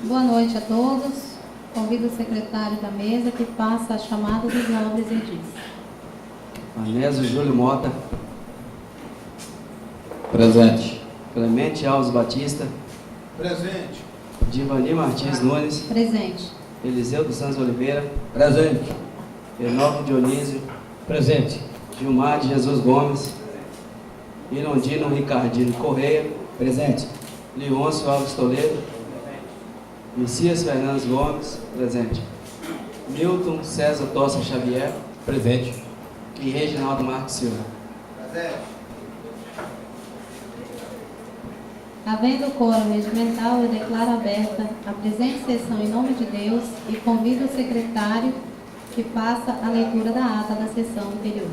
Boa noite a todos. Convido o secretário da mesa que faça a chamada dos nobres edis. Anésio Júlio Mota. Presente. Clemente Alves Batista. Presente. Divani Martins Nunes. Presente. Eliseu dos Santos Oliveira. Presente. Enoque Dionísio. Presente. Gilmar de Jesus Gomes. Irondino Ricardino Correia. Presente. Leôncio Alves Toledo. Messias Fernandes Gomes. Presente. Milton César Tossa Xavier. Presente. E Reginaldo Marques Silva. Presente. Havendo quórum regimental, eu declaro aberta a presente sessão em nome de Deus e convido o secretário que faça a leitura da ata da sessão anterior.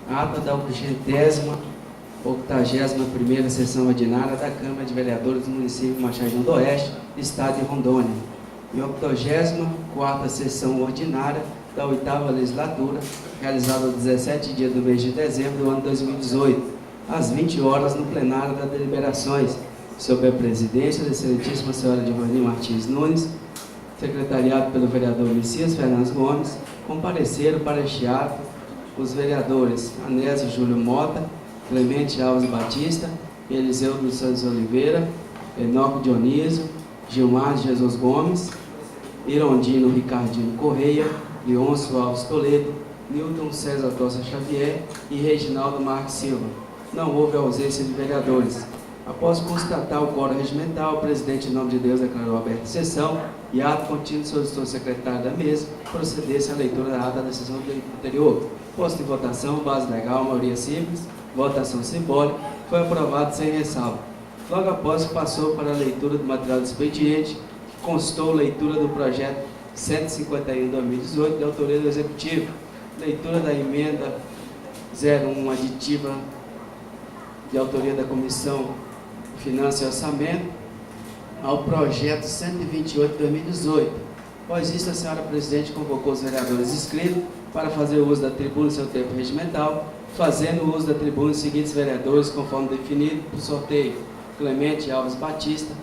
Ata da 81ª Sessão Ordinária da Câmara de Vereadores do município de Machadinho do Oeste, Estado de Rondônia, e 84ª Sessão Ordinária da 8ª Legislatura, realizada 17 dias do mês de dezembro do ano 2018, às 20 horas, no plenário das deliberações, sob a presidência da excelentíssima senhora Divani Martins Nunes, secretariado pelo vereador Messias Fernandes Gomes. Compareceram para este ato os vereadores Anésio Júlio Mota, Clemente Alves Batista, Eliseu dos Santos Oliveira, Enoque Dionísio, Gilmar de Jesus Gomes, Irondino Ricardino Correia, Leôncio Alves Toledo, Nilton César Tossa Xavier e Reginaldo Marques Silva. Não houve ausência de vereadores. Após constatar o quórum regimental, o presidente, em nome de Deus, declarou aberta a sessão e ato contínuo solicitou ao secretário da mesa procedesse à leitura da ata da sessão anterior. Posto em votação, base legal, maioria simples, votação simbólica, foi aprovado sem ressalva. Logo após, passou para a leitura do material do expediente, constou leitura do projeto 151/2018, de autoria do Executivo, leitura da emenda 01 aditiva, de autoria da Comissão Finanças e Orçamento, ao projeto 128/2018. Após isso, a senhora presidente convocou os vereadores inscritos para fazer uso da tribuna no seu tempo regimental, fazendo uso da tribuna os seguintes vereadores, conforme definido por sorteio: Clemente Alves Batista,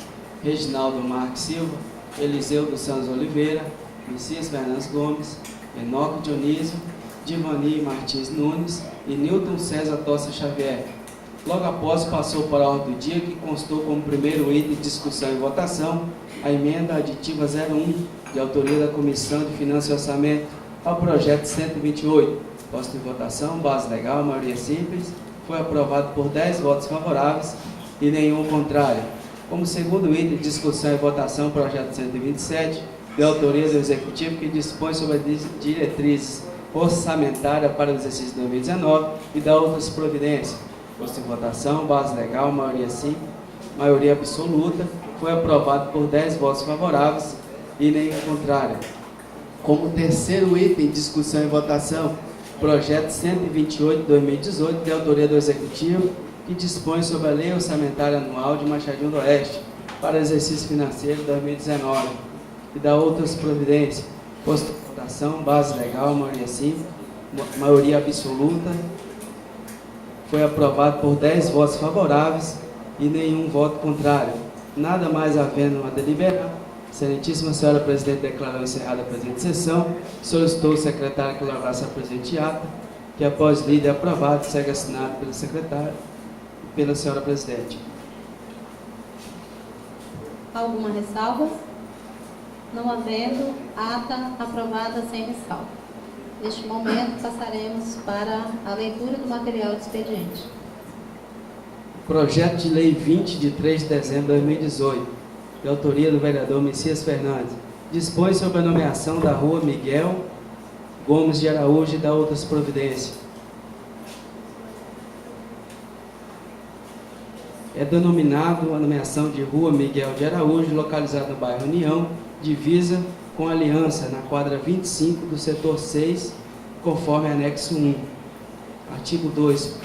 Reginaldo Marques Silva, Eliseu dos Santos Oliveira, Messias Fernandes Gomes, Enoque Dionísio, Divani Martins Nunes e Nilton César Tossa Xavier. Logo após, passou para a ordem do dia, que constou como primeiro item de discussão e votação a emenda aditiva 01, de autoria da Comissão de Finanças e Orçamento, ao projeto 128. Posto em votação, base legal, maioria simples, foi aprovado por 10 votos favoráveis e nenhum contrário. Como segundo item de discussão e votação, projeto 127, de autoria do Executivo, que dispõe sobre as diretrizes orçamentárias para o exercício de 2019 e dá outras providências. Posto em votação, base legal, maioria simples, maioria absoluta, foi aprovado por 10 votos favoráveis e nenhum contrário. Como terceiro item de discussão e votação, projeto 128/2018, de autoria do Executivo, que dispõe sobre a Lei Orçamentária Anual de Machadinho do Oeste para o exercício financeiro de 2019 e dá outras providências. Posto em votação, base legal, maioria simples, maioria absoluta, foi aprovado por 10 votos favoráveis e nenhum voto contrário. Nada mais havendo a deliberar, a excelentíssima senhora presidente declarou encerrada a presente sessão, solicitou o secretário que elaborasse a presente ata, que após lida e aprovado, segue assinado pelo secretário e pela senhora presidente. Alguma ressalva? Não havendo, ata aprovada sem ressalva. Neste momento, passaremos para a leitura do material do expediente. Projeto de Lei 20, de 3 de dezembro de 2018, de autoria do vereador Messias Fernandes, dispõe sobre a nomeação da Rua Miguel Gomes de Araújo e dá outras providências. É denominado a nomeação de Rua Miguel de Araújo, localizada no bairro União, divisa com Aliança, na quadra 25 do setor 6, conforme anexo 1. Artigo 2.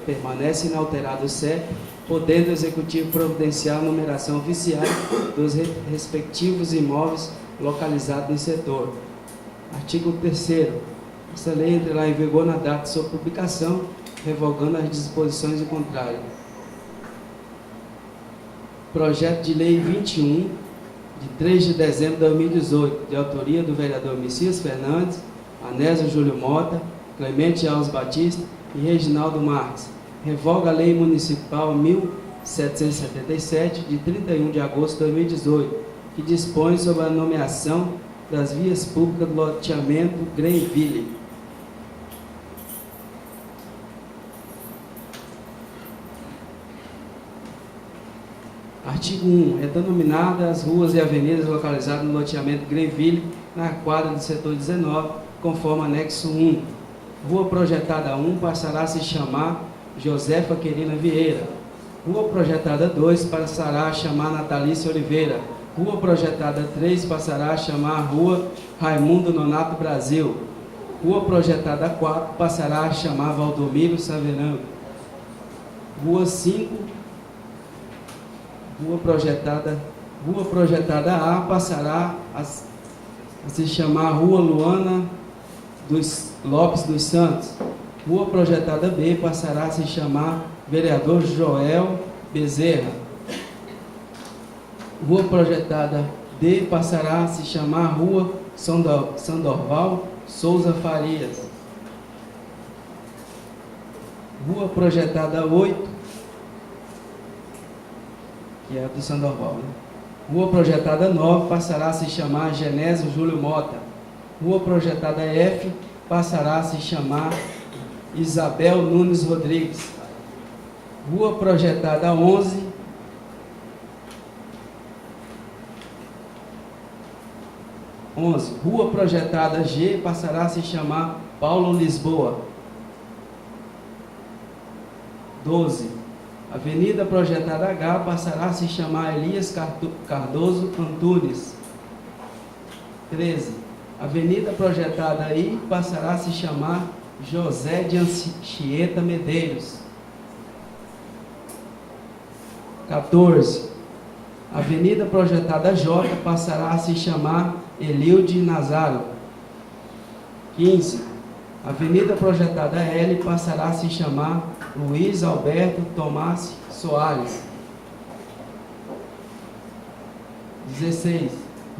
Permanece inalterado o CEP, podendo o Executivo providenciar a numeração oficial dos respectivos imóveis localizados no setor. Artigo 3º. Essa lei entrará em vigor na data de sua publicação, revogando as disposições em contrário. Projeto de Lei 21, de 3 de dezembro de 2018, de autoria do vereador Messias Fernandes, Anésio Júlio Mota, Clemente Alves Batista e Reginaldo Marques. Revoga a Lei Municipal 1777, de 31 de agosto de 2018, que dispõe sobre a nomeação das vias públicas do loteamento Greenville. Artigo 1. É denominada as ruas e avenidas localizadas no loteamento Greenville, na quadra do setor 19, conforme anexo 1. Rua projetada 1 passará a se chamar Josefa Querina Vieira. Rua projetada 2 passará a chamar Natalícia Oliveira. Rua projetada 3 passará a chamar Rua Raimundo Nonato Brasil. Rua projetada 4 passará a chamar Valdomiro Saverango. Rua 5, Rua projetada A passará a se chamar Rua Luana Lopes dos Santos. Rua projetada B passará a se chamar Vereador Joel Bezerra. Rua projetada D passará a se chamar Rua Sandoval Souza Farias. Rua projetada 8, que é a do Sandoval, né? Rua projetada 9 passará a se chamar Genésio Júlio Mota. Rua projetada F passará a se chamar Isabel Nunes Rodrigues. Rua projetada 11 Rua projetada G passará a se chamar Paulo Lisboa. 12. Avenida projetada H passará a se chamar Elias Cardoso Antunes. 13. Avenida projetada I passará a se chamar José de Anchieta Medeiros. 14. Avenida projetada J passará a se chamar Elilde Nazaro. 15. Avenida projetada L passará a se chamar Luiz Alberto Tomás Soares. 16.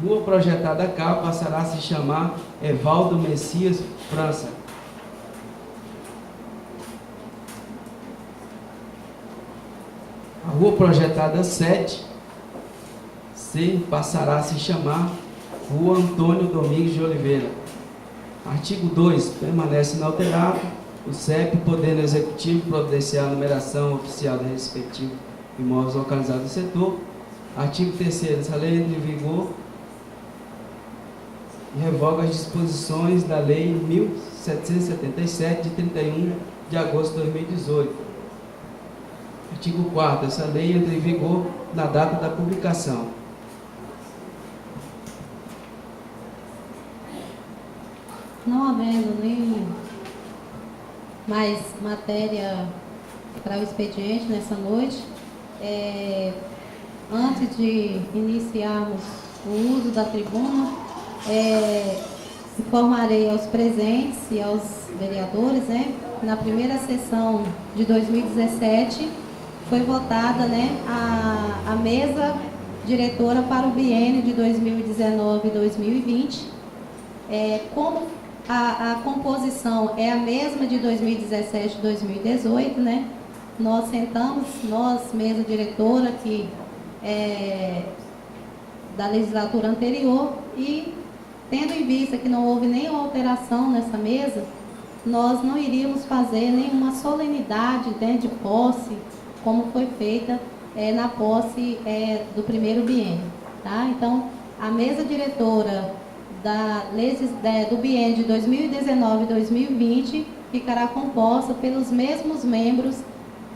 Rua projetada K passará a se chamar Evaldo Messias França. A rua projetada 7 C passará a se chamar Rua Antônio Domingos de Oliveira. Artigo 2. Permanece inalterado o CEP, podendo o Executivo providenciar a numeração oficial do respectivo imóveis localizados no setor. Artigo 3. Essa lei entra em vigor e revoga as disposições da Lei 1777, de 31 de agosto de 2018. Artigo 4. Essa lei entra em vigor na data da publicação. Não havendo nem mais matéria para o expediente nessa noite, antes de iniciarmos o uso da tribuna, informarei aos presentes e aos vereadores, na primeira sessão de 2017 foi votada, a mesa diretora para o biênio de 2019 e 2020. Como a composição é a mesma de 2017 e 2018, nós sentamos, mesa diretora aqui da legislatura anterior, e tendo em vista que não houve nenhuma alteração nessa mesa, nós não iríamos fazer nenhuma solenidade de posse, como foi feita na posse do primeiro biênio, tá? Então, a mesa diretora do biênio de 2019 e 2020 ficará composta pelos mesmos membros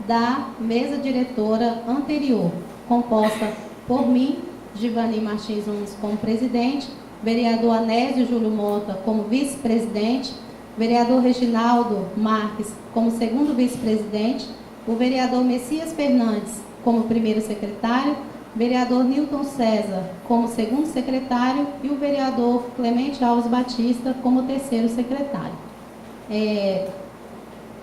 da mesa diretora anterior, composta por mim, Givani Martins Nunes, como presidente, vereador Anésio Júlio Mota como vice-presidente, vereador Reginaldo Marques como segundo vice-presidente, o vereador Messias Fernandes como primeiro secretário, vereador Nilton César como segundo secretário e o vereador Clemente Alves Batista como terceiro secretário.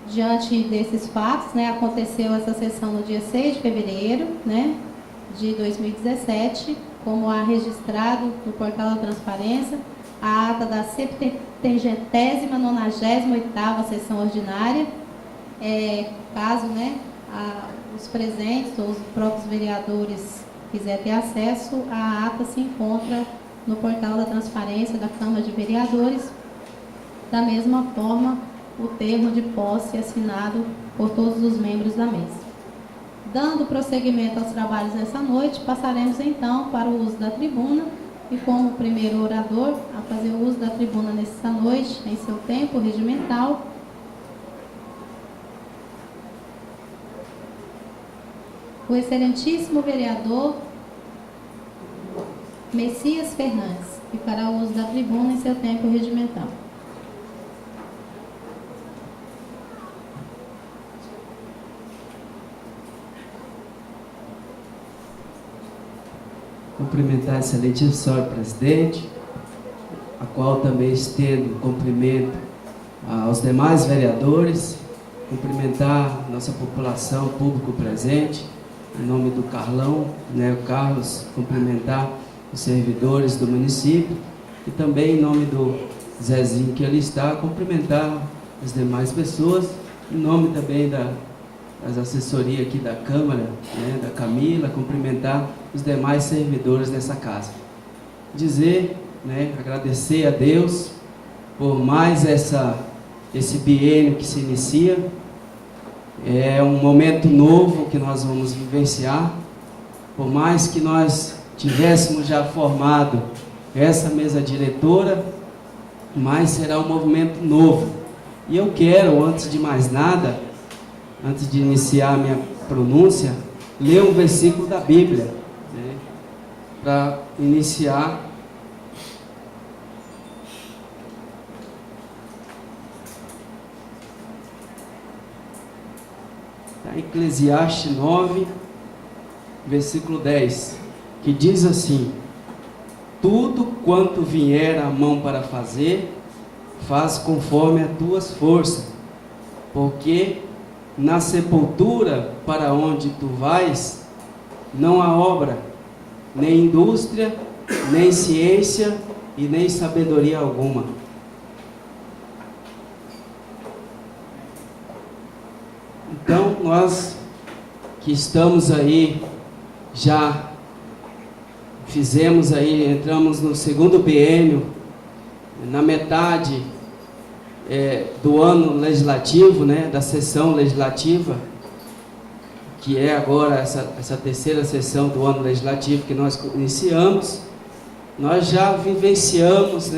Diante desses fatos, aconteceu essa sessão no dia 6 de fevereiro, de 2017, como há registrado no portal da transparência, a ata da 798ª sessão ordinária. Caso, os presentes ou os próprios vereadores quiserem ter acesso, a ata se encontra no portal da transparência da Câmara de Vereadores. Da mesma forma, o termo de posse assinado por todos os membros da mesa. Dando prosseguimento aos trabalhos nessa noite, passaremos então para o uso da tribuna e como primeiro orador a fazer o uso da tribuna nessa noite, em seu tempo regimental, o excelentíssimo vereador Messias Fernandes, que fará o uso da tribuna em seu tempo regimental. Cumprimentar a excelentíssima senhora presidente, a qual também estendo cumprimento aos demais vereadores, cumprimentar nossa população, público presente, em nome do Carlão, o Carlos, cumprimentar os servidores do município e também em nome do Zezinho que ali está, cumprimentar as demais pessoas, em nome também das assessorias aqui da Câmara, da Camila, cumprimentar os demais servidores dessa casa. Dizer, agradecer a Deus por mais esse biênio que se inicia. É um momento novo que nós vamos vivenciar. Por mais que nós tivéssemos já formado essa mesa diretora, mas será um movimento novo. E eu quero, antes de mais nada, antes de iniciar a minha pronúncia, ler um versículo da Bíblia, para iniciar. Eclesiastes 9, versículo 10, que diz assim: tudo quanto vier a mão para fazer, faz conforme as tuas forças, porque na sepultura para onde tu vais, não há obra, nem indústria, nem ciência e nem sabedoria alguma. Então, nós que estamos aí, já fizemos aí, entramos no segundo biênio, na metade do ano legislativo, da sessão legislativa, que é agora essa terceira sessão do ano legislativo que nós iniciamos. Nós já vivenciamos,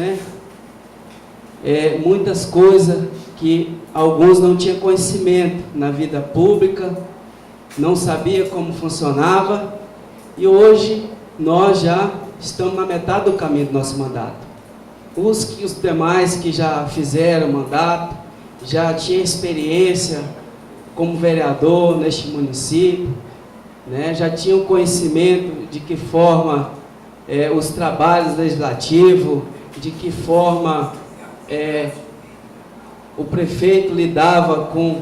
muitas coisas que alguns não tinham conhecimento na vida pública, não sabia como funcionava, e hoje nós já estamos na metade do caminho do nosso mandato. Os demais que já fizeram mandato, já tinham experiência como vereador neste município, já tinham conhecimento de que forma os trabalhos legislativos, de que forma o prefeito lidava com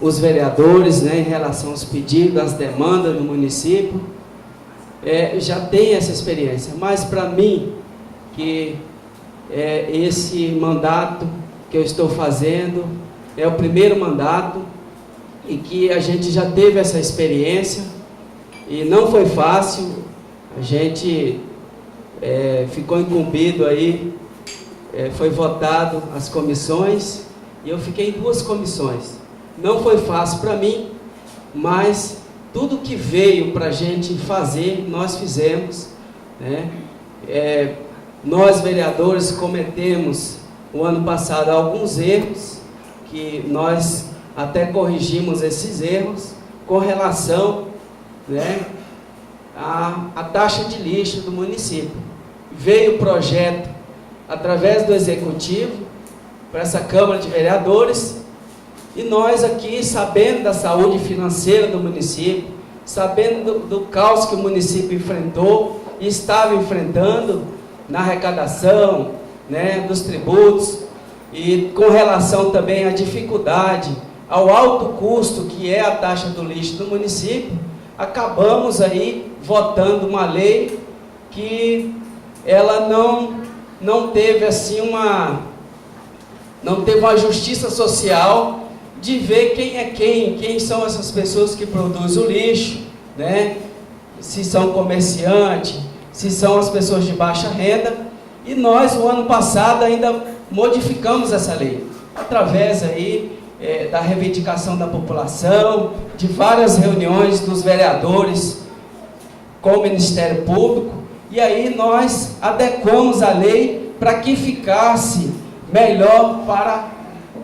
os vereadores, em relação aos pedidos, às demandas do município. Já tem essa experiência, mas para mim, que esse mandato que eu estou fazendo é o primeiro mandato, e que a gente já teve essa experiência, e não foi fácil. A gente ficou incumbido aí, foi votado as comissões, e eu fiquei em 2 comissões. Não foi fácil para mim, mas tudo que veio para a gente fazer, nós fizemos, nós vereadores cometemos o ano passado alguns erros, que nós até corrigimos esses erros, com relação à taxa de lixo do município. Veio o projeto através do Executivo para essa Câmara de Vereadores, e nós aqui, sabendo da saúde financeira do município, sabendo do caos que o município enfrentou e estava enfrentando na arrecadação, dos tributos, e com relação também à dificuldade, ao alto custo que é a taxa do lixo do município, acabamos aí votando uma lei que ela não teve assim não teve uma justiça social de ver quem é quem são essas pessoas que produzem o lixo, né? Se são comerciantes, se são as pessoas de baixa renda. E nós, no ano passado, ainda modificamos essa lei, através aí da reivindicação da população, de várias reuniões dos vereadores com o Ministério Público, e aí nós adequamos a lei para que ficasse melhor para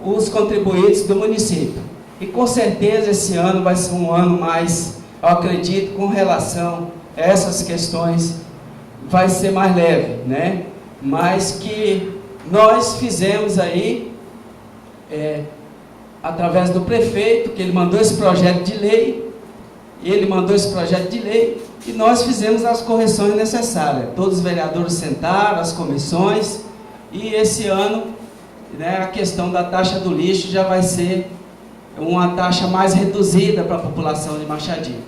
os contribuintes do município. E com certeza esse ano vai ser um ano mais, eu acredito, com relação a essas questões, vai ser mais leve, né? Mas que nós fizemos aí, através do prefeito, que ele mandou esse projeto de lei, e nós fizemos as correções necessárias. Todos os vereadores sentaram, as comissões, e esse ano, né, a questão da taxa do lixo já vai ser uma taxa mais reduzida para a população de Machadinho.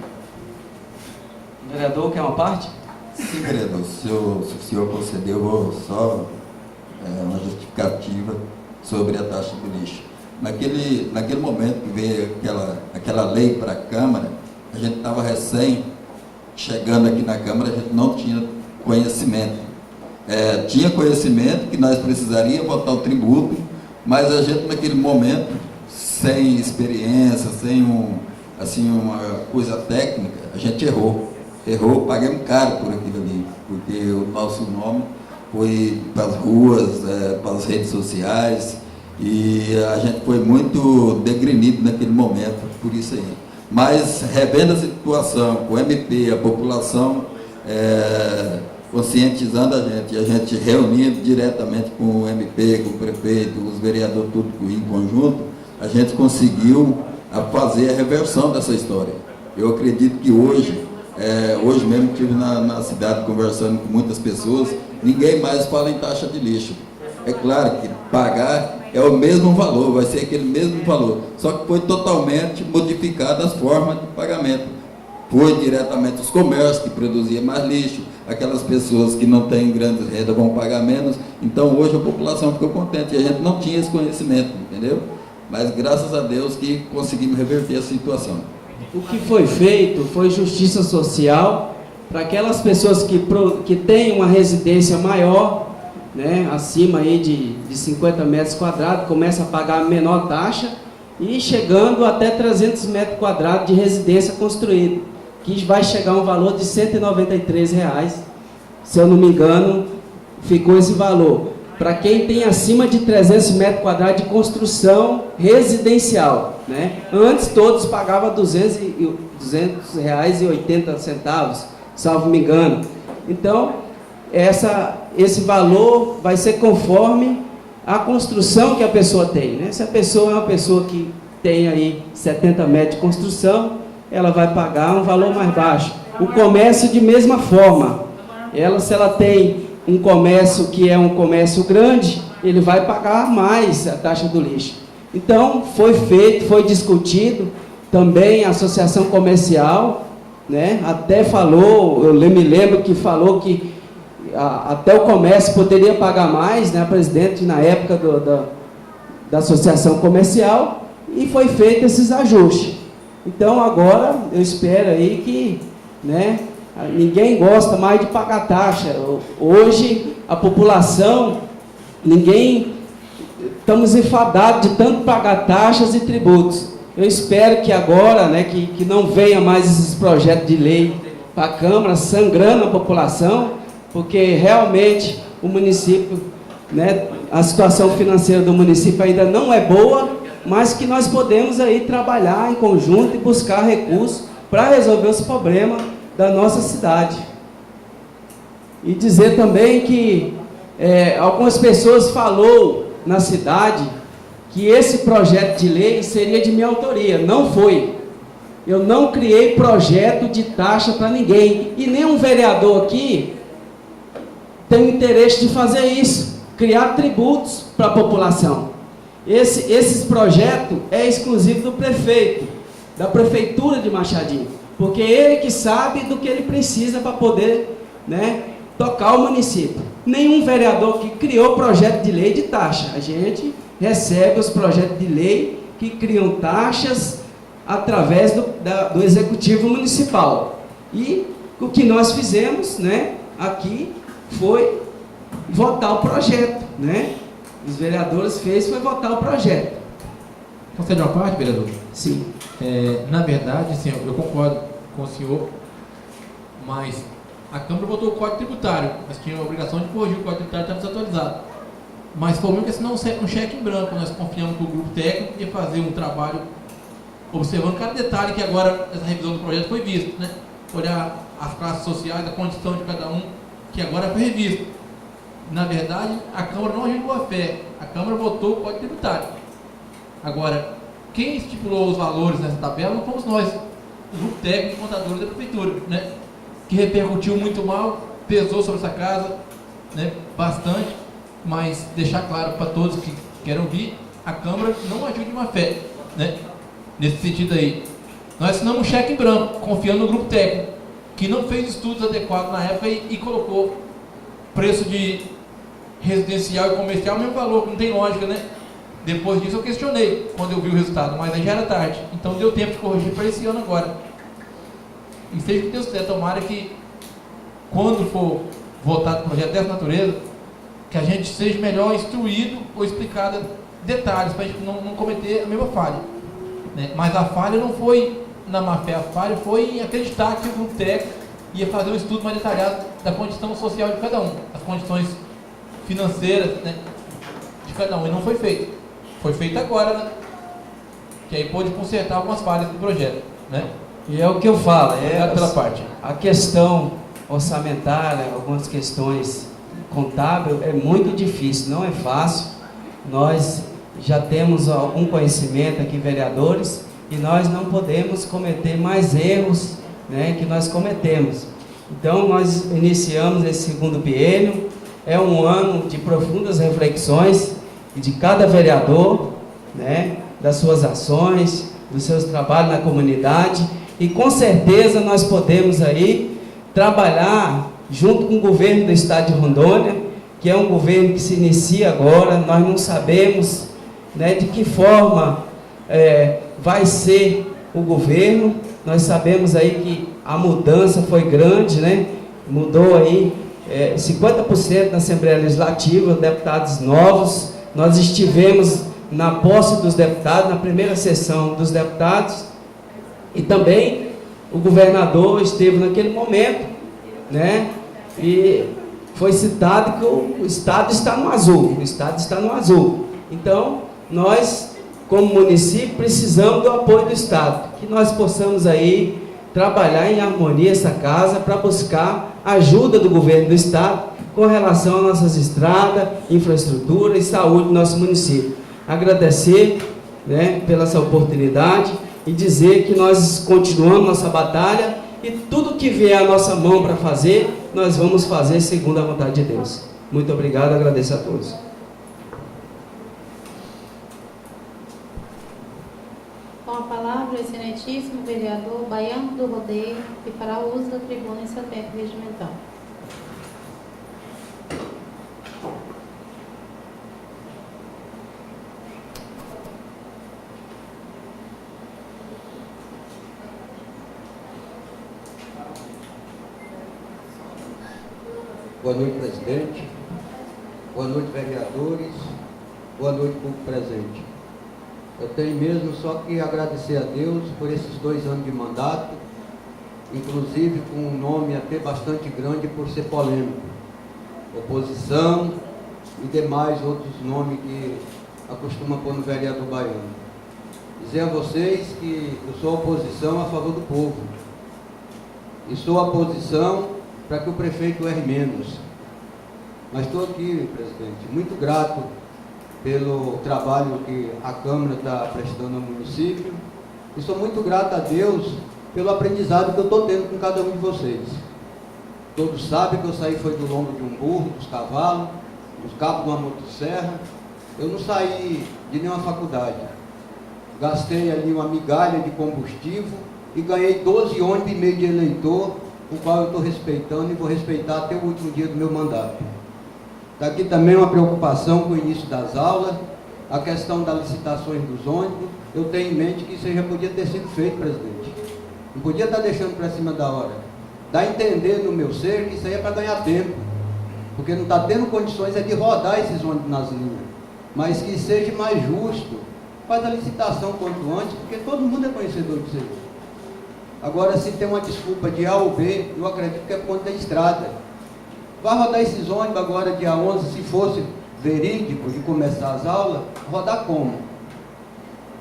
O vereador quer uma parte? Sim, vereador, se o senhor conceder, eu vou só uma justificativa sobre a taxa do lixo. Naquele momento que veio aquela lei para a Câmara, a gente estava recém chegando aqui na Câmara, a gente não tinha conhecimento. Tinha conhecimento que nós precisaríamos botar o tributo, mas a gente naquele momento, sem experiência, sem uma coisa técnica, a gente errou, pagamos caro por aquilo ali, porque o nosso nome foi para as ruas, para as redes sociais, e a gente foi muito degrinido naquele momento, por isso aí. Mas, revendo a situação, com o MP, a população conscientizando a gente reunindo diretamente com o MP, com o prefeito, os vereadores, tudo em conjunto, a gente conseguiu fazer a reversão dessa história. Eu acredito que hoje mesmo estive na cidade conversando com muitas pessoas, ninguém mais fala em taxa de lixo. É claro que pagar é o mesmo valor, vai ser aquele mesmo valor, só que foi totalmente modificada as formas de pagamento. Foi diretamente os comércios que produziam mais lixo, aquelas pessoas que não têm grandes rendas vão pagar menos. Então hoje a população ficou contente, e a gente não tinha esse conhecimento, entendeu? Mas graças a Deus que conseguimos reverter a situação. O que foi feito foi justiça social para aquelas pessoas que têm uma residência maior, né, acima aí de 50 metros quadrados, começa a pagar a menor taxa, e chegando até 300 metros quadrados de residência construída, que vai chegar a um valor de R$ 193, se eu não me engano, ficou esse valor. Para quem tem acima de 300 metros quadrados de construção residencial, né? Antes todos pagavam R$ 200,80, salvo me engano. Então, esse valor vai ser conforme a construção que a pessoa tem, né? Se a pessoa é uma pessoa que tem aí 70 metros de construção, ela vai pagar um valor mais baixo. O comércio de mesma forma. Se ela tem um comércio que é um comércio grande, ele vai pagar mais a taxa do lixo. Então, foi discutido, também a associação comercial, né, até falou, eu me lembro que falou que até o comércio poderia pagar mais, né, a presidente na época da associação comercial, e foi feito esses ajustes. Então agora eu espero aí que, né, ninguém gosta mais de pagar taxa. Hoje a população, estamos enfadados de tanto pagar taxas e tributos. Eu espero que agora, né, que não venha mais esses projetos de lei para a Câmara sangrando a população, porque realmente o município, né, a situação financeira do município ainda não é boa, mas que nós podemos aí trabalhar em conjunto e buscar recursos para resolver os problemas da nossa cidade. E dizer também que algumas pessoas falou na cidade que esse projeto de lei seria de minha autoria. Não foi. Eu não criei projeto de taxa para ninguém. E nenhum vereador aqui tem interesse de fazer isso, criar tributos para a população. Esse projeto é exclusivo do prefeito, da prefeitura de Machadinho, porque ele que sabe do que ele precisa para poder, né, tocar o município. Nenhum vereador que criou projeto de lei de taxa. A gente recebe os projetos de lei que criam taxas através do Executivo Municipal. E o que nós fizemos, né, aqui foi votar o projeto, né? Os vereadores foi votar o projeto. Posso fazer uma parte, vereador? Sim. Na verdade, sim, eu concordo com o senhor, mas a Câmara votou o Código Tributário, mas tinha a obrigação de corrigir o Código Tributário, estava desatualizado. Mas foi mesmo que assinar um cheque em branco. Nós confiamos que o grupo técnico ia fazer um trabalho observando cada detalhe que agora essa revisão do projeto foi visto, né? Olhar as classes sociais, a condição de cada um, que agora foi revisto. Na verdade, a Câmara não agiu de boa fé. A Câmara votou o Código Tributário. Agora, quem estipulou os valores nessa tabela não fomos nós, o grupo técnico e contadores da Prefeitura, né? Que repercutiu muito mal, pesou sobre essa casa, né? Bastante, mas deixar claro para todos que querem ouvir, a Câmara não agiu de má fé, né? Nesse sentido aí. Nós assinamos um cheque em branco, confiando no grupo técnico, que não fez estudos adequados na época e colocou preço de residencial e comercial, o mesmo valor, que não tem lógica, né? Depois disso eu questionei, quando eu vi o resultado, mas aí já era tarde. Então deu tempo de corrigir para esse ano agora. E seja o que Deus quiser, tomara que, quando for votado um projeto dessa natureza, que a gente seja melhor instruído ou explicado detalhes, para a gente não cometer a mesma falha, né? Mas a falha não foi na má fé, a falha foi em acreditar que o grupo técnico ia fazer um estudo mais detalhado da condição social de cada um, as condições financeiras, né, de cada um, e não foi feito. Foi feito agora, né? Que aí pôde consertar algumas falhas do projeto, né? E é o que eu falo, Obrigado pela parte. A questão orçamentária, algumas questões contábil é muito difícil, não é fácil. Nós já temos algum conhecimento aqui, vereadores, e nós não podemos cometer mais erros, né, que nós cometemos. Então, nós iniciamos esse segundo biênio, é um ano de profundas reflexões de cada vereador, né, das suas ações, dos seus trabalhos na comunidade, e com certeza nós podemos aí trabalhar junto com o governo do estado de Rondônia, que é um governo que se inicia agora. Nós não sabemos, né, de que forma vai ser o governo. Nós sabemos aí que a mudança foi grande, né? Mudou aí 50% na Assembleia Legislativa, deputados novos. Nós estivemos na posse dos deputados, na primeira sessão dos deputados, e também o governador esteve naquele momento, né? E foi citado que o Estado está no azul, o Estado está no azul. Então, nós, como município, precisamos do apoio do Estado, que nós possamos aí trabalhar em harmonia essa casa para buscar ajuda do governo do Estado com relação às nossas estradas, infraestrutura e saúde do nosso município. Agradecer, né, pela essa oportunidade e dizer que nós continuamos nossa batalha e tudo que vier à nossa mão para fazer, nós vamos fazer segundo a vontade de Deus. Muito obrigado, agradeço a todos. Com a palavra, o excelentíssimo vereador Baiano do Rodeio, que fará uso da tribuna em seu tempo regimental. Boa noite, presidente. Boa noite, vereadores. Boa noite, público presente. Eu tenho mesmo só que agradecer a Deus por esses 2 anos de mandato, inclusive com um nome até bastante grande por ser polêmico. Oposição e demais outros nomes que acostuma pôr no vereador baiano. Dizer a vocês que eu sou oposição a favor do povo. E sou oposição para que o prefeito erre menos. Mas estou aqui, presidente, muito grato pelo trabalho que a Câmara está prestando ao município, e sou muito grato a Deus pelo aprendizado que eu estou tendo com cada um de vocês. Todos sabem que eu saí foi do lombo de um burro, dos cavalos, dos cabos de uma motosserra. Eu não saí de nenhuma faculdade. Gastei ali uma migalha de combustível e ganhei 12 ônibus e meio de eleitor o qual eu estou respeitando e vou respeitar até o último dia do meu mandato. Está aqui também uma preocupação com o início das aulas, a questão das licitações dos ônibus. Eu tenho em mente que isso já podia ter sido feito, presidente. Não podia estar deixando para cima da hora. Dá a entender no meu ser que isso aí é para ganhar tempo, porque não está tendo condições de rodar esses ônibus nas linhas, mas que seja mais justo. Faz a licitação quanto antes, porque todo mundo é conhecedor disso aí. Agora, se tem uma desculpa de A ou B, eu acredito que é por conta da estrada. Vai rodar esses ônibus agora dia 11, se fosse verídico de começar as aulas, rodar como?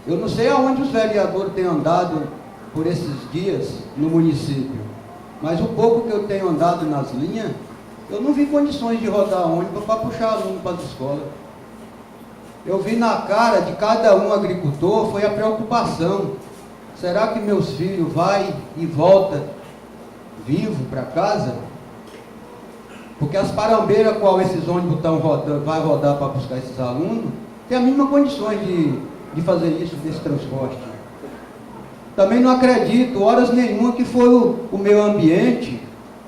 Eu não sei aonde os vereadores têm andado por esses dias no município, mas o pouco que eu tenho andado nas linhas, eu não vi condições de rodar ônibus para puxar aluno para as escolas. Eu vi na cara de cada um agricultor, foi a preocupação. Será que meus filhos vai e volta vivo para casa? Porque as parambeiras qual esses ônibus estão rodando, vai rodar para buscar esses alunos, tem as mesmas condições de fazer isso, desse transporte. Também não acredito, horas nenhuma, que foi o meio ambiente,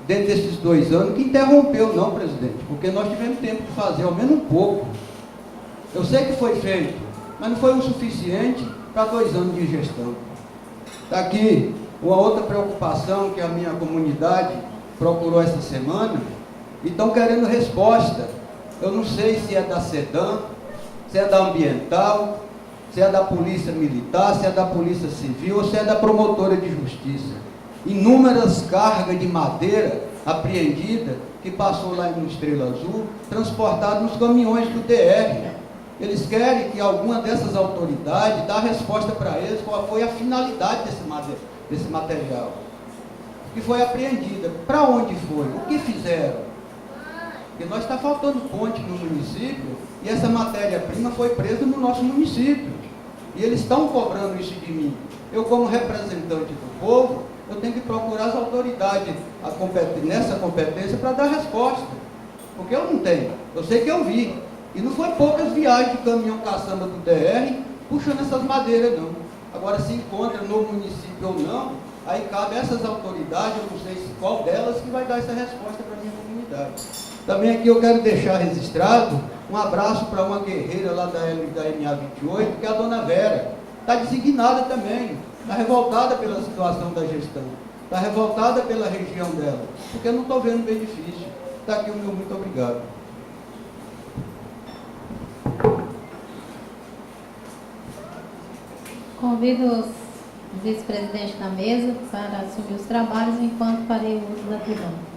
dentro desses 2 anos, que interrompeu, não, presidente, porque nós tivemos tempo de fazer, ao menos um pouco. Eu sei que foi feito, mas não foi o suficiente para 2 anos de gestão. Está aqui uma outra preocupação que a minha comunidade procurou essa semana, e estão querendo resposta. Eu não sei se é da SEDAM, se é da Ambiental, se é da Polícia Militar, se é da Polícia Civil ou se é da Promotora de Justiça. Inúmeras cargas de madeira apreendida que passou lá no Estrela Azul, transportado nos caminhões do DR. Eles querem que alguma dessas autoridades dê resposta para eles qual foi a finalidade desse material que foi apreendida, para onde foi, o que fizeram. Porque nós está faltando ponte no município e essa matéria-prima foi presa no nosso município. E eles estão cobrando isso de mim. Eu, como representante do povo, eu tenho que procurar as autoridades nessa competência para dar resposta. Porque eu não tenho. Eu sei que eu vi. E não foi poucas viagens de caminhão caçamba do DR puxando essas madeiras, não. Agora, se encontra no município ou não, aí cabe a essas autoridades, eu não sei qual delas que vai dar essa resposta para a minha comunidade. Também aqui eu quero deixar registrado um abraço para uma guerreira lá da MA28, que é a dona Vera. Está designada também, está revoltada pela situação da gestão, está revoltada pela região dela, porque eu não estou vendo benefício. Está aqui o meu muito obrigado. Convido os vice-presidentes da mesa para assumir os trabalhos enquanto farei o uso da tribuna.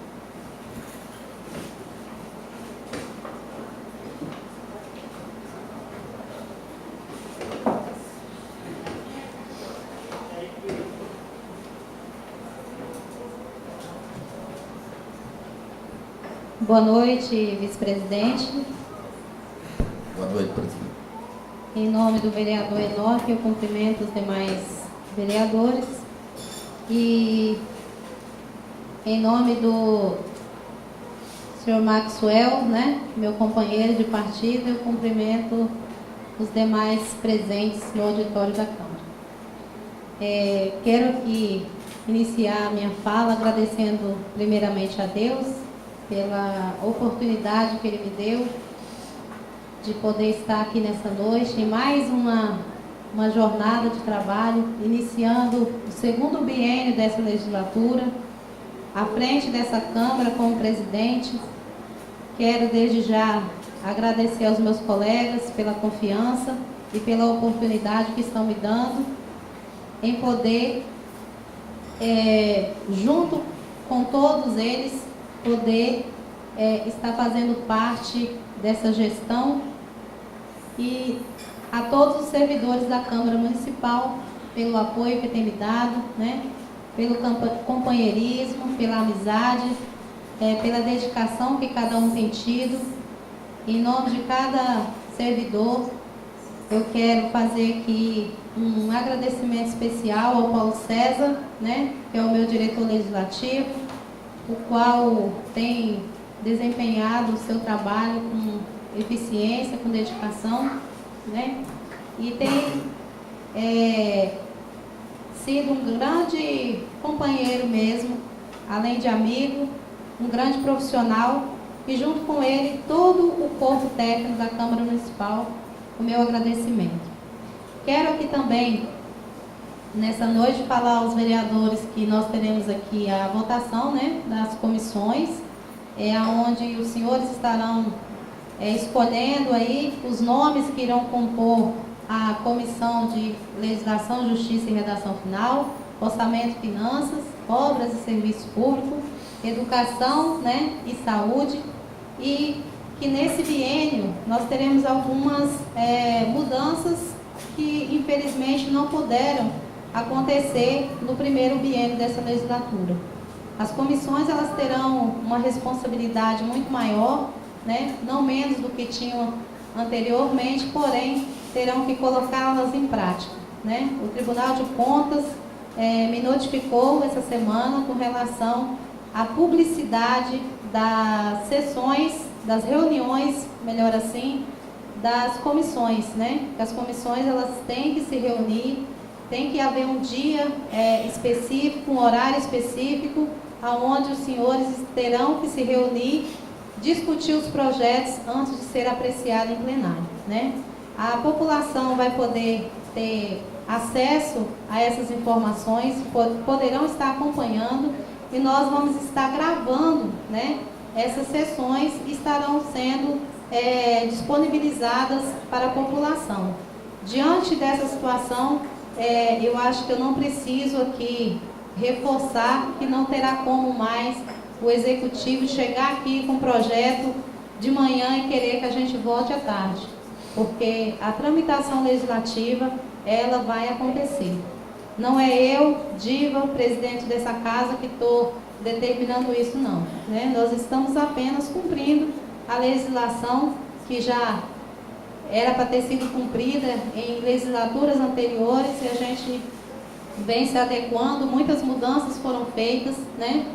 Boa noite, vice-presidente. Boa noite, presidente. Em nome do vereador Enoque, eu cumprimento os demais vereadores. E em nome do senhor Maxwell, né, meu companheiro de partido, eu cumprimento os demais presentes no auditório da Câmara. Quero aqui iniciar a minha fala agradecendo primeiramente a Deus pela oportunidade que Ele me deu de poder estar aqui nessa noite em mais uma jornada de trabalho, iniciando o segundo biênio dessa legislatura, à frente dessa Câmara como presidente. Quero desde já agradecer aos meus colegas pela confiança e pela oportunidade que estão me dando em poder, junto com todos eles, poder estar fazendo parte dessa gestão, e a todos os servidores da Câmara Municipal pelo apoio que tem me dado, né, pelo companheirismo, pela amizade, pela dedicação que cada um tem tido. Em nome de cada servidor, eu quero fazer aqui um agradecimento especial ao Paulo César, né, que é o meu diretor legislativo, o qual tem desempenhado o seu trabalho com eficiência, com dedicação, né, e tem sido um grande companheiro mesmo além de amigo, um grande profissional, e junto com ele todo o corpo técnico da Câmara Municipal, o meu agradecimento. Quero aqui também, nessa noite, falar aos vereadores que nós teremos aqui a votação, né, das comissões, onde os senhores estarão escolhendo aí os nomes que irão compor a Comissão de Legislação, Justiça e Redação Final, Orçamento e Finanças, Obras e Serviços Públicos, Educação, né, e Saúde, e que nesse biênio nós teremos algumas mudanças que infelizmente não puderam acontecer no primeiro biênio dessa legislatura. As comissões, elas terão uma responsabilidade muito maior, né, não menos do que tinham anteriormente, porém terão que colocá-las em prática, né? O Tribunal de Contas me notificou essa semana com relação à publicidade das sessões, das reuniões, melhor assim, das comissões, né? As comissões, elas têm que se reunir, tem que haver um dia específico, um horário específico, aonde os senhores terão que se reunir, discutir os projetos antes de ser apreciado em plenário, né? A população vai poder ter acesso a essas informações, poderão estar acompanhando, e nós vamos estar gravando, né, essas sessões, estarão sendo disponibilizadas para a população. Diante dessa situação, eu acho que eu não preciso aqui reforçar que não terá como mais o executivo chegar aqui com um projeto de manhã e querer que a gente vote à tarde, porque a tramitação legislativa, ela vai acontecer. Não é eu, Diva, presidente dessa casa, que estou determinando isso, não, né? Nós estamos apenas cumprindo a legislação que já era para ter sido cumprida em legislaturas anteriores, e a gente vem se adequando. Muitas mudanças foram feitas, né,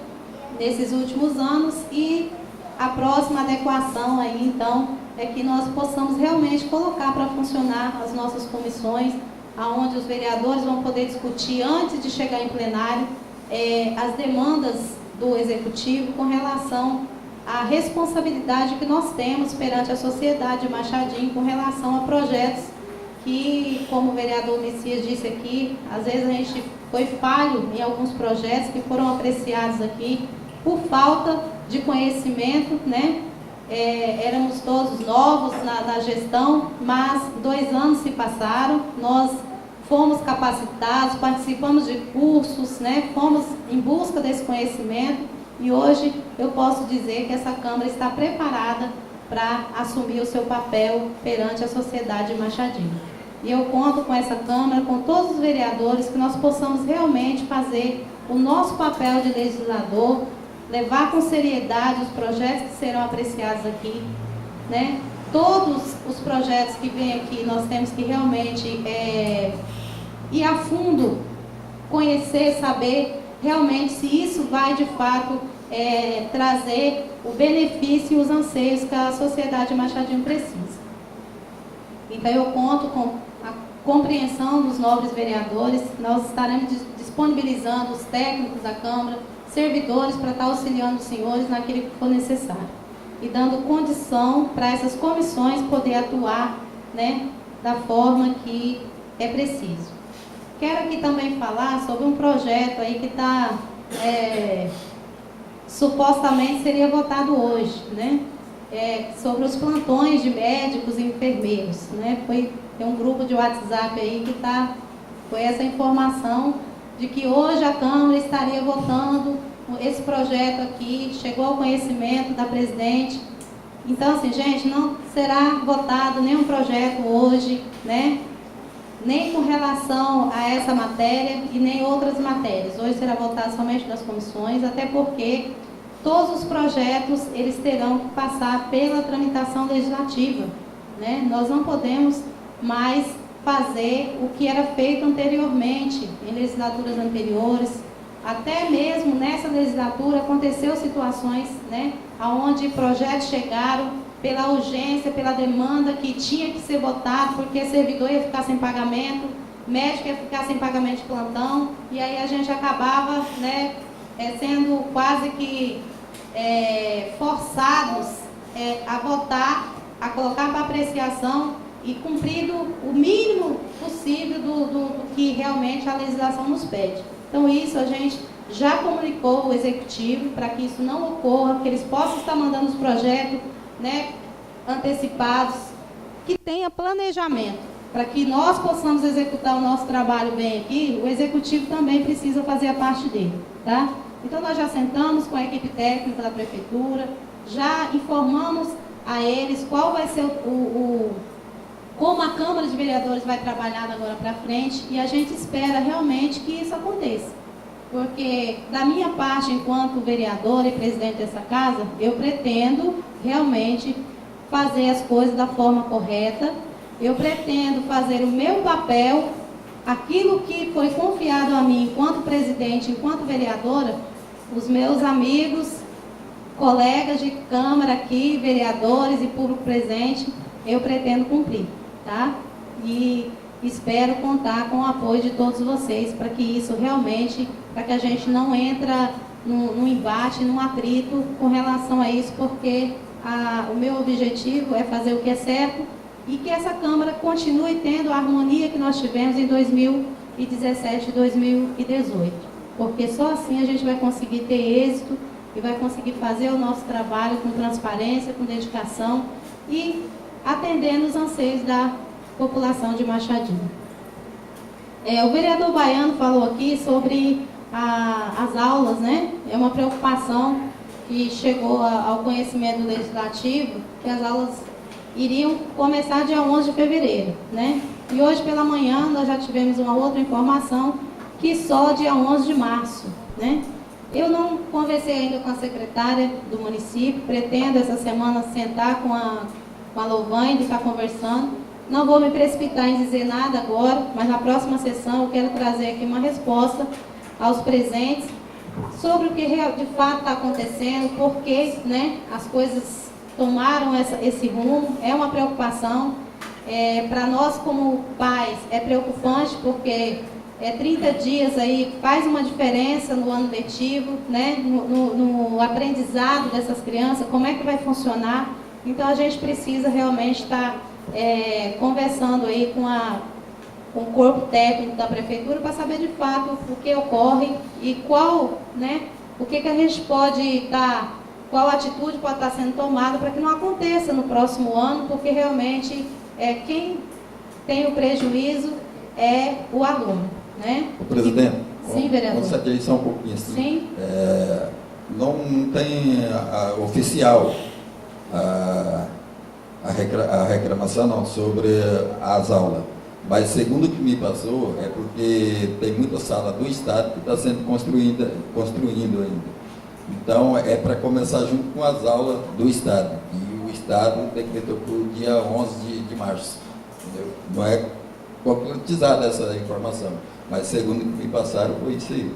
nesses últimos anos, e a próxima adequação aí, então, é que nós possamos realmente colocar para funcionar as nossas comissões, aonde os vereadores vão poder discutir, antes de chegar em plenário, as demandas do executivo com relação à responsabilidade que nós temos perante a sociedade de Machadinho com relação a projetos que, como o vereador Messias disse aqui, às vezes a gente foi falho em alguns projetos que foram apreciados aqui por falta de conhecimento, né? Éramos todos novos na gestão, mas 2 anos se passaram, nós fomos capacitados, participamos de cursos, né? Fomos em busca desse conhecimento, e hoje eu posso dizer que essa Câmara está preparada para assumir o seu papel perante a sociedade de Machadinho. E eu conto com essa Câmara, com todos os vereadores, que nós possamos realmente fazer o nosso papel de legislador, levar com seriedade os projetos que serão apreciados aqui, né? Todos os projetos que vêm aqui, nós temos que realmente ir a fundo, conhecer, saber realmente se isso vai de fato trazer o benefício e os anseios que a sociedade de Machadinho precisa. Então eu conto com a compreensão dos nobres vereadores. Nós estaremos disponibilizando os técnicos da Câmara, servidores, para estar auxiliando os senhores naquilo que for necessário, e dando condição para essas comissões poder atuar, né, da forma que é preciso. Quero aqui também falar sobre um projeto aí que está supostamente seria votado hoje, né? Sobre os plantões de médicos e enfermeiros, né? Tem um grupo de WhatsApp aí que foi essa informação de que hoje a Câmara estaria votando esse projeto aqui, chegou ao conhecimento da presidente. Então, assim, gente, não será votado nenhum projeto hoje, né? Nem com relação a essa matéria e nem outras matérias. Hoje será votado somente nas comissões, até porque todos os projetos, eles terão que passar pela tramitação legislativa, né? Nós não podemos mais fazer o que era feito anteriormente, em legislaturas anteriores. Até mesmo nessa legislatura aconteceu situações, né, onde projetos chegaram pela urgência, pela demanda que tinha que ser votado, porque servidor ia ficar sem pagamento, médico ia ficar sem pagamento de plantão, e aí a gente acabava, né, sendo quase que forçados a votar, a colocar para apreciação e cumprido o mínimo possível do que realmente a legislação nos pede. Então isso a gente já comunicou o executivo para que isso não ocorra, que eles possam estar mandando os projetos, né, antecipados, que tenha planejamento, para que nós possamos executar o nosso trabalho bem aqui. O executivo também precisa fazer a parte dele, tá? Então nós já sentamos com a equipe técnica da prefeitura, já informamos a eles qual vai ser como a Câmara de Vereadores vai trabalhar agora para frente, e a gente espera realmente que isso aconteça. Porque, da minha parte, enquanto vereadora e presidente dessa casa, eu pretendo realmente fazer as coisas da forma correta, eu pretendo fazer o meu papel, aquilo que foi confiado a mim enquanto presidente, enquanto vereadora, os meus amigos, colegas de Câmara aqui, vereadores e público presente, eu pretendo cumprir, tá? E espero contar com o apoio de todos vocês para que isso realmente, para que a gente não entre num embate, num atrito com relação a isso, porque o meu objetivo é fazer o que é certo e que essa Câmara continue tendo a harmonia que nós tivemos em 2017 e 2018, porque só assim a gente vai conseguir ter êxito e vai conseguir fazer o nosso trabalho com transparência, com dedicação e atendendo os anseios da população de Machadinho. O vereador Baiano falou aqui sobre as aulas, né? É uma preocupação que chegou ao conhecimento legislativo, que as aulas iriam começar dia 11 de fevereiro, né? E hoje pela manhã nós já tivemos uma outra informação, que só dia 11 de março, né? Eu não conversei ainda com a secretária do município, pretendo essa semana sentar com a Louvain e estar conversando. Não vou me precipitar em dizer nada agora, mas na próxima sessão eu quero trazer aqui uma resposta aos presentes sobre o que de fato está acontecendo, porque, né, as coisas tomaram esse rumo. É uma preocupação. Para nós como pais é preocupante, porque 30 dias aí faz uma diferença no ano letivo, né, no aprendizado dessas crianças, como é que vai funcionar. Então a gente precisa realmente estar conversando aí com o corpo técnico da prefeitura para saber de fato o que ocorre e qual, né, o que a gente pode estar, qual atitude pode estar sendo tomada para que não aconteça no próximo ano, porque realmente quem tem o prejuízo é o aluno, né? Presidente, Sim, vereador. vamos sair só um pouquinho assim. Sim. Não tem oficial a reclamação não, sobre as aulas, mas segundo o que me passou, é porque tem muita sala do Estado que está sendo construindo ainda. Então, é para começar junto com as aulas do Estado. E o Estado decretou para o dia 11 de março. Entendeu? Não é concretizada essa informação, mas segundo o que me passaram, foi isso aí.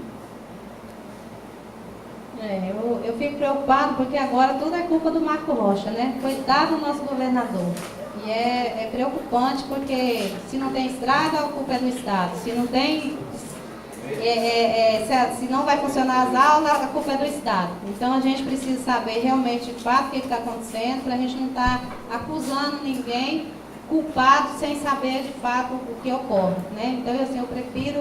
Eu fico preocupado porque agora tudo é culpa do Marco Rocha, né? Coitado do nosso governador. E é preocupante porque se não tem estrada, a culpa é do Estado. Se não tem, se não vai funcionar as aulas, a culpa é do Estado. Então a gente precisa saber realmente de fato o que está acontecendo, para a gente não estar acusando ninguém culpado sem saber de fato o que ocorre, né? Então assim, eu prefiro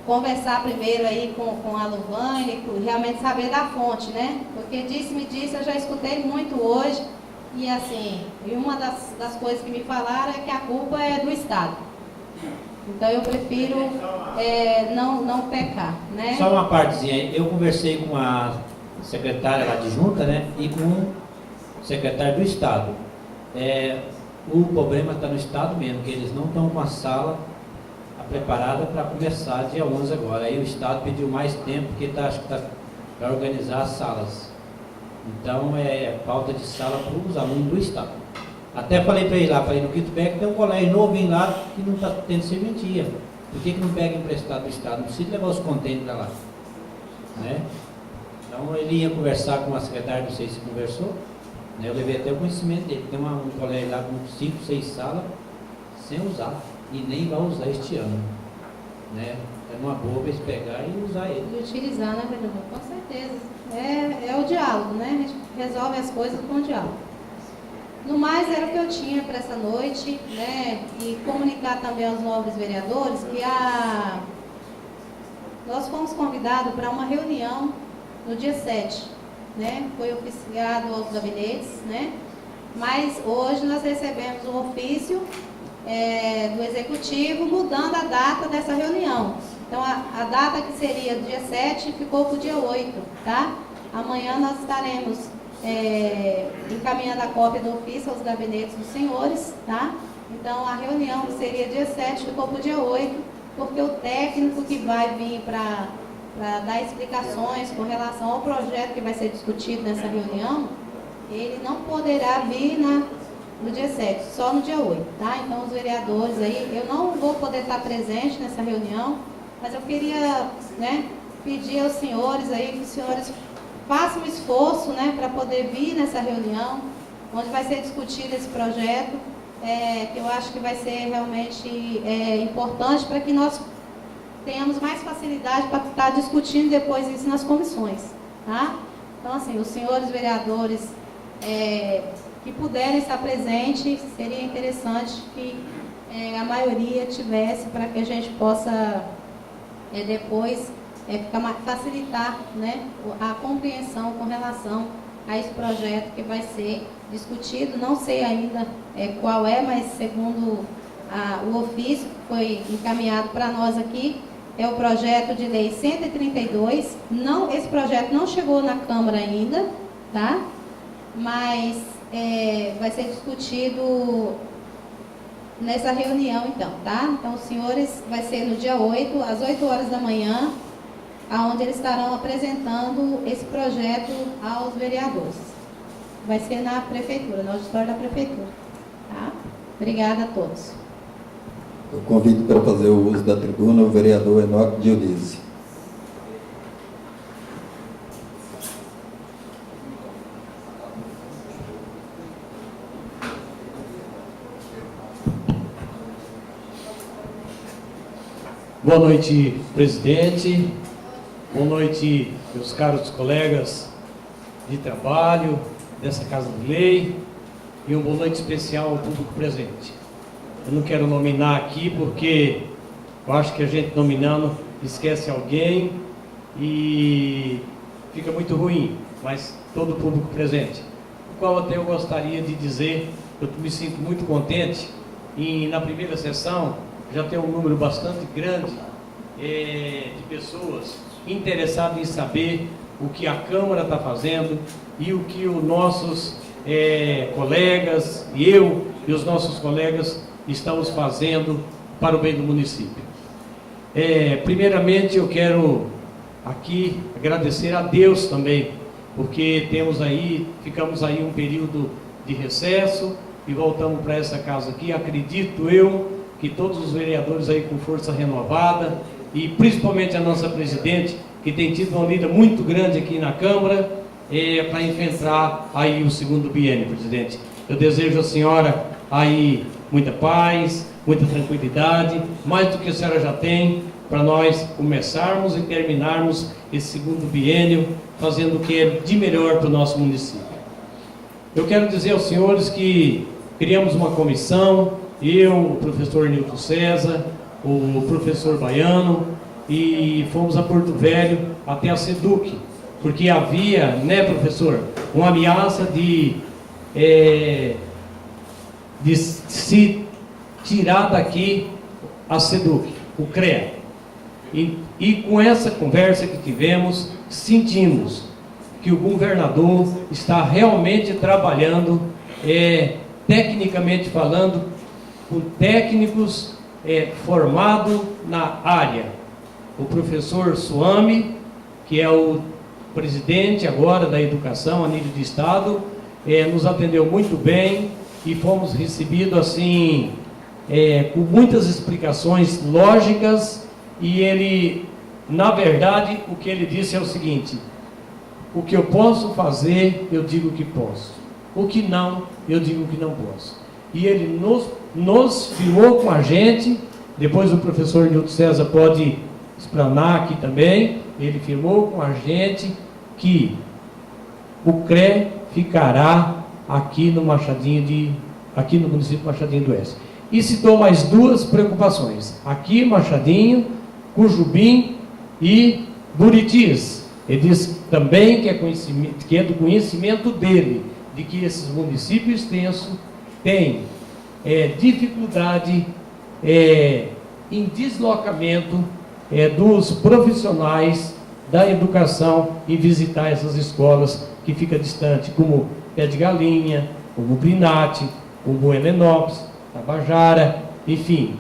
conversar primeiro aí com a Louvain, realmente saber da fonte, né? Porque me disse, eu já escutei muito hoje, e assim, e uma das coisas que me falaram é que a culpa é do Estado. Então eu prefiro não pecar, né? Só uma partezinha, eu conversei com a secretária lá de junta, né? E com o secretário do Estado. O problema está no Estado mesmo, que eles não estão com a sala preparada para começar dia 11 agora. Aí o Estado pediu mais tempo, porque acho que está para organizar as salas. Então falta de sala para os alunos do Estado. Até falei para ele lá, no Quitbeck tem um colégio novinho lá que não está tendo serventia. Por que não pega emprestado do Estado? Não precisa levar os contêineres para lá, né? Então ele ia conversar com a secretária, não sei se conversou, né? Eu levei até o conhecimento dele. Tem um colégio lá com 5, 6 salas sem usar, e nem vai usar este ano, né? É uma boa vez pegar e usar ele. De utilizar, né, vereador? Com certeza. É o diálogo, né? A gente resolve as coisas com o diálogo. No mais, era o que eu tinha para essa noite, né? E comunicar também aos nobres vereadores que nós fomos convidados para uma reunião no dia 7, né? Foi oficiado aos gabinetes, né? Mas hoje nós recebemos um ofício do Executivo mudando a data dessa reunião. Então, a data que seria do dia 7 ficou para o dia 8, tá? Amanhã nós estaremos encaminhando a cópia do ofício aos gabinetes dos senhores, tá? Então, a reunião que seria dia 7 ficou para o dia 8, porque o técnico que vai vir para dar explicações com relação ao projeto que vai ser discutido nessa reunião, ele não poderá vir no dia 7, só no dia 8, tá? Então, os vereadores aí, eu não vou poder estar presente nessa reunião, mas eu queria, né, pedir aos senhores aí, que os senhores façam um esforço, né, para poder vir nessa reunião, onde vai ser discutido esse projeto, que eu acho que vai ser realmente importante para que nós tenhamos mais facilidade para estar discutindo depois isso nas comissões, tá? Então, assim, os senhores vereadores que puderem estar presentes, seria interessante que a maioria tivesse, para que a gente possa depois facilitar, né, a compreensão com relação a esse projeto que vai ser discutido. Não sei ainda qual mas segundo o ofício que foi encaminhado para nós aqui, é o projeto de lei 132. Esse projeto não chegou na Câmara ainda, tá? Mas vai ser discutido nessa reunião, então, tá? Então, os senhores, vai ser no dia 8, às 8 horas da manhã, onde eles estarão apresentando esse projeto aos vereadores. Vai ser na prefeitura, no auditório da prefeitura, tá? Obrigada a todos. Eu convido para fazer o uso da tribuna o vereador Enoque Dionísio. Boa noite, presidente. Boa noite, meus caros colegas de trabalho dessa Casa de Lei. E uma boa noite especial ao público presente. Eu não quero nominar aqui porque eu acho que a gente nominando esquece alguém e fica muito ruim, mas todo o público presente. O qual até eu gostaria de dizer, eu me sinto muito contente e na primeira sessão já tem um número bastante grande de pessoas interessadas em saber o que a Câmara está fazendo e o que os nossos colegas, eu e os nossos colegas estamos fazendo para o bem do município. Primeiramente eu quero aqui agradecer a Deus também, porque ficamos aí um período de recesso e voltamos para essa casa aqui. Acredito eu que todos os vereadores aí com força renovada e principalmente a nossa presidente, que tem tido uma vida muito grande aqui na Câmara, para enfrentar aí o segundo biênio, presidente. Eu desejo à senhora aí muita paz, muita tranquilidade, mais do que a senhora já tem, para nós começarmos e terminarmos esse segundo biênio, fazendo o que é de melhor para o nosso município. Eu quero dizer aos senhores que criamos uma comissão, eu, o professor Nilton César, o professor Baiano, e fomos a Porto Velho até a SEDUC, porque havia, né, professor, uma ameaça de se tirar daqui a SEDUC, o CREA. E com essa conversa que tivemos, sentimos que o governador está realmente trabalhando, tecnicamente falando, com técnicos formados na área. O professor Suame, que é o presidente agora da educação a nível de estado, nos atendeu muito bem e fomos recebidos assim, com muitas explicações lógicas, e ele, na verdade, o que ele disse é o seguinte: o que eu posso fazer, eu digo que posso, o que não, eu digo que não posso. E ele nos firmou com a gente. Depois o professor Nilton César pode explanar aqui também, ele firmou com a gente que o CRE ficará aqui no município de Machadinho do Oeste. E citou mais duas preocupações, aqui Machadinho, Cujubim e Buritis. Ele diz também que é do conhecimento dele, de que esses municípios extensos têm dificuldade em deslocamento dos profissionais da educação e visitar essas escolas que ficam distantes, como Pé de Galinha, como Brinate, como Helenópolis, Tabajara, enfim,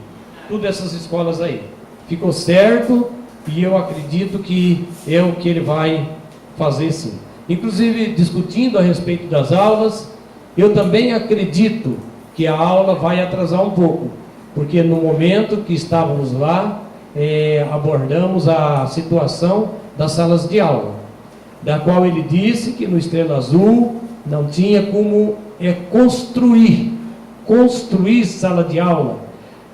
todas essas escolas aí. Ficou certo e eu acredito que é o que ele vai fazer sim. Inclusive, discutindo a respeito das aulas, eu também acredito que a aula vai atrasar um pouco, porque no momento que estávamos lá, abordamos a situação das salas de aula, da qual ele disse que no Estrela Azul não tinha como construir sala de aula,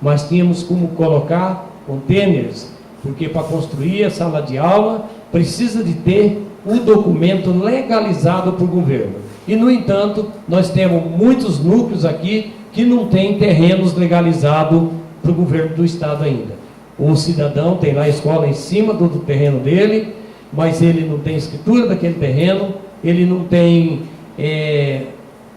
mas tínhamos como colocar containers, porque para construir a sala de aula precisa de ter um documento legalizado por governo. E, no entanto, nós temos muitos núcleos aqui que não têm terrenos legalizados para o governo do estado ainda. O cidadão tem lá a escola em cima do terreno dele, mas ele não tem escritura daquele terreno, ele não tem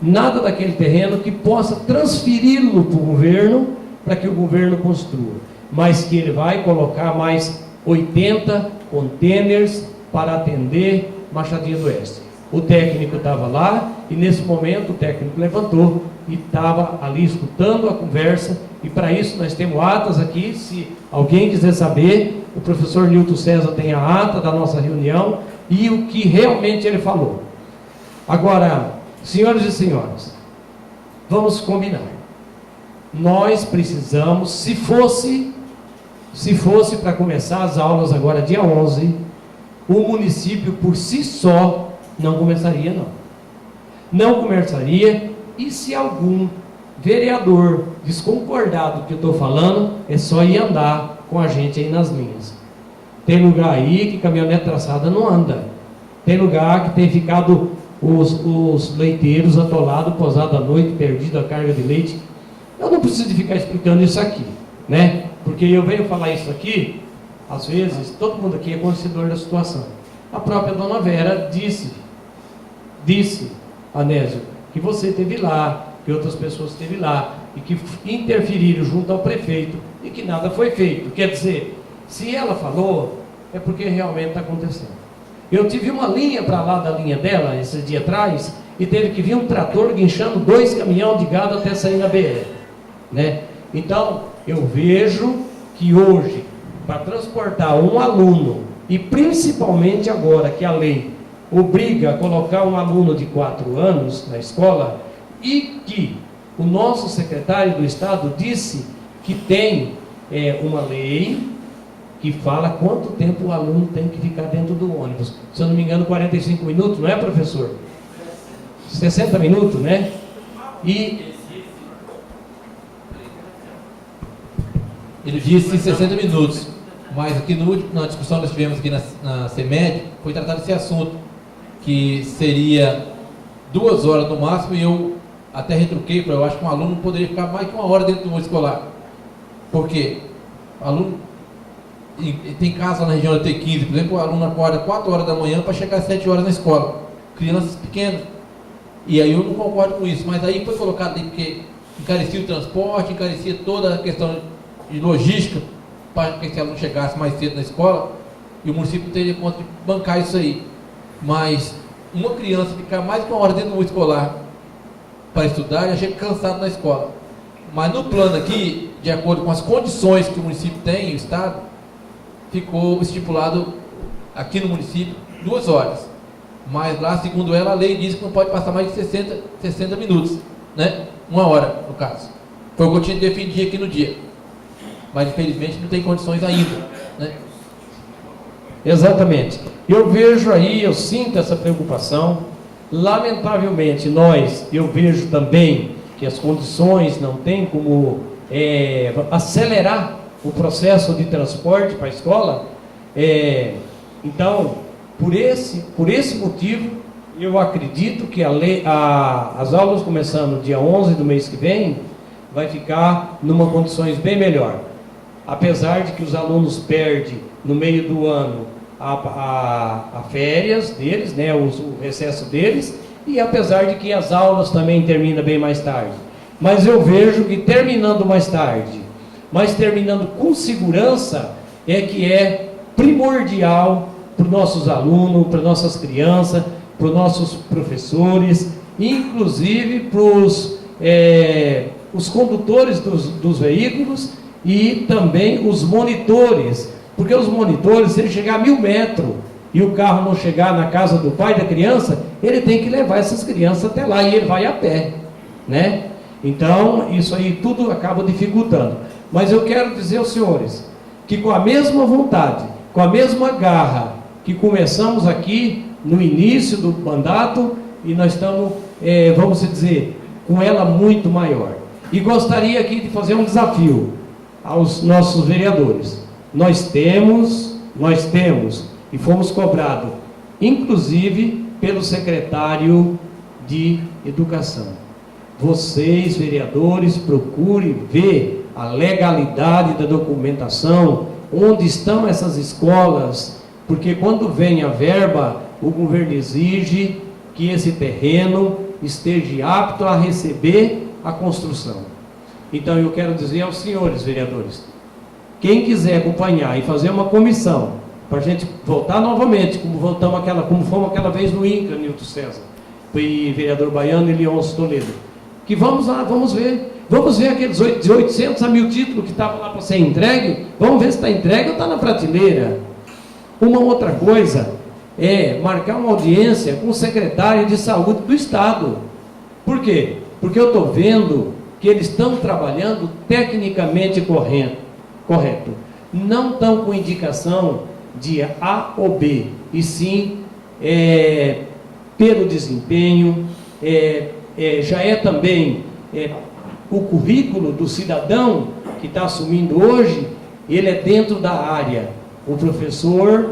nada daquele terreno que possa transferi-lo para o governo, para que o governo construa. Mas que ele vai colocar mais 80 containers para atender Machadinho do Oeste. O técnico estava lá e nesse momento o técnico levantou e estava ali escutando a conversa, e para isso nós temos atas aqui. Se alguém quiser saber, o professor Nilton César tem a ata da nossa reunião e o que realmente ele falou. Agora, senhores e senhoras, vamos combinar. Nós precisamos, se fosse para começar as aulas agora dia 11, o município por si só não começaria não. Não começaria, e se algum vereador desconcordado do que eu estou falando, é só ir andar com a gente aí nas linhas. Tem lugar aí que caminhonete traçada não anda. Tem lugar que tem ficado os leiteiros atolados, posado à noite, perdido a carga de leite. Eu não preciso de ficar explicando isso aqui, né? Porque eu venho falar isso aqui, às vezes, todo mundo aqui é conhecedor da situação. A própria dona Vera disse, Anésio, que você esteve lá, que outras pessoas esteve lá, e que interferiram junto ao prefeito, e que nada foi feito. Quer dizer, se ela falou, é porque realmente está acontecendo. Eu tive uma linha para lá da linha dela, esses dias atrás, e teve que vir um trator guinchando 2 caminhões de gado até sair na BR, né? Então, eu vejo que hoje, para transportar um aluno, e principalmente agora que a lei obriga a colocar um aluno de 4 anos na escola, e que o nosso secretário do Estado disse que tem uma lei que fala quanto tempo o aluno tem que ficar dentro do ônibus. Se eu não me engano, 45 minutos, não é, professor? 60 minutos, né? E ele disse 60 minutos, mas aqui na discussão que nós tivemos aqui na CEMED, foi tratado esse assunto, que seria 2 horas no máximo, e eu até retruquei, eu acho que um aluno poderia ficar mais que 1 hora dentro do ônibus escolar. Por quê? O aluno, tem casa na região da T15, por exemplo, o aluno acorda 4 horas da manhã para chegar às 7 horas na escola, crianças pequenas, e aí eu não concordo com isso, mas aí foi colocado aí porque encarecia o transporte, encarecia toda a questão de logística, para que esse aluno chegasse mais cedo na escola, e o município teria conta de bancar isso aí. Mas uma criança ficar mais de 1 hora dentro do escolar para estudar, já chega cansado na escola. Mas no plano aqui, de acordo com as condições que o município tem, o Estado, ficou estipulado aqui no município 2 horas. Mas lá, segundo ela, a lei diz que não pode passar mais de 60 minutos, né? 1 hora, no caso. Foi o que eu tinha que defendido aqui no dia. Mas, infelizmente, não tem condições ainda, né? Exatamente. Eu vejo aí, eu sinto essa preocupação. Lamentavelmente, eu vejo também que as condições não têm como acelerar o processo de transporte para a escola, Então, por esse motivo, eu acredito que as aulas começando dia 11 do mês que vem, vai ficar numa condições bem melhor. Apesar de que os alunos perdem no meio do ano a férias deles, né, o recesso deles, e apesar de que as aulas também terminam bem mais tarde. Mas eu vejo que terminando mais tarde, mas terminando com segurança, é que é primordial para os nossos alunos, para nossas crianças, para os nossos professores, inclusive para os condutores dos veículos e também os monitores, porque os monitores, se ele chegar a 1000 metros e o carro não chegar na casa do pai da criança, ele tem que levar essas crianças até lá e ele vai a pé, né? Então, isso aí tudo acaba dificultando. Mas eu quero dizer aos senhores que com a mesma vontade, com a mesma garra que começamos aqui no início do mandato, e nós estamos, vamos dizer, com ela muito maior. E gostaria aqui de fazer um desafio aos nossos vereadores. Nós temos, e fomos cobrados, inclusive pelo secretário de Educação. Vocês, vereadores, procurem ver a legalidade da documentação, onde estão essas escolas, porque quando vem a verba, o governo exige que esse terreno esteja apto a receber a construção. Então eu quero dizer aos senhores vereadores, quem quiser acompanhar e fazer uma comissão, para a gente voltar novamente, como fomos aquela vez no INCRA, Nilton César, e vereador Baiano e Leôncio Toledo, que vamos lá, vamos ver aqueles de 800 a 1000 títulos que estavam lá para ser entregue, vamos ver se está entregue ou está na prateleira. Uma outra coisa é marcar uma audiência com o secretário de saúde do estado. Por quê? Porque eu estou vendo que eles estão trabalhando tecnicamente correto. Não estão com indicação de A ou B, e sim pelo desempenho, já é também o currículo do cidadão que está assumindo hoje, ele é dentro da área. O professor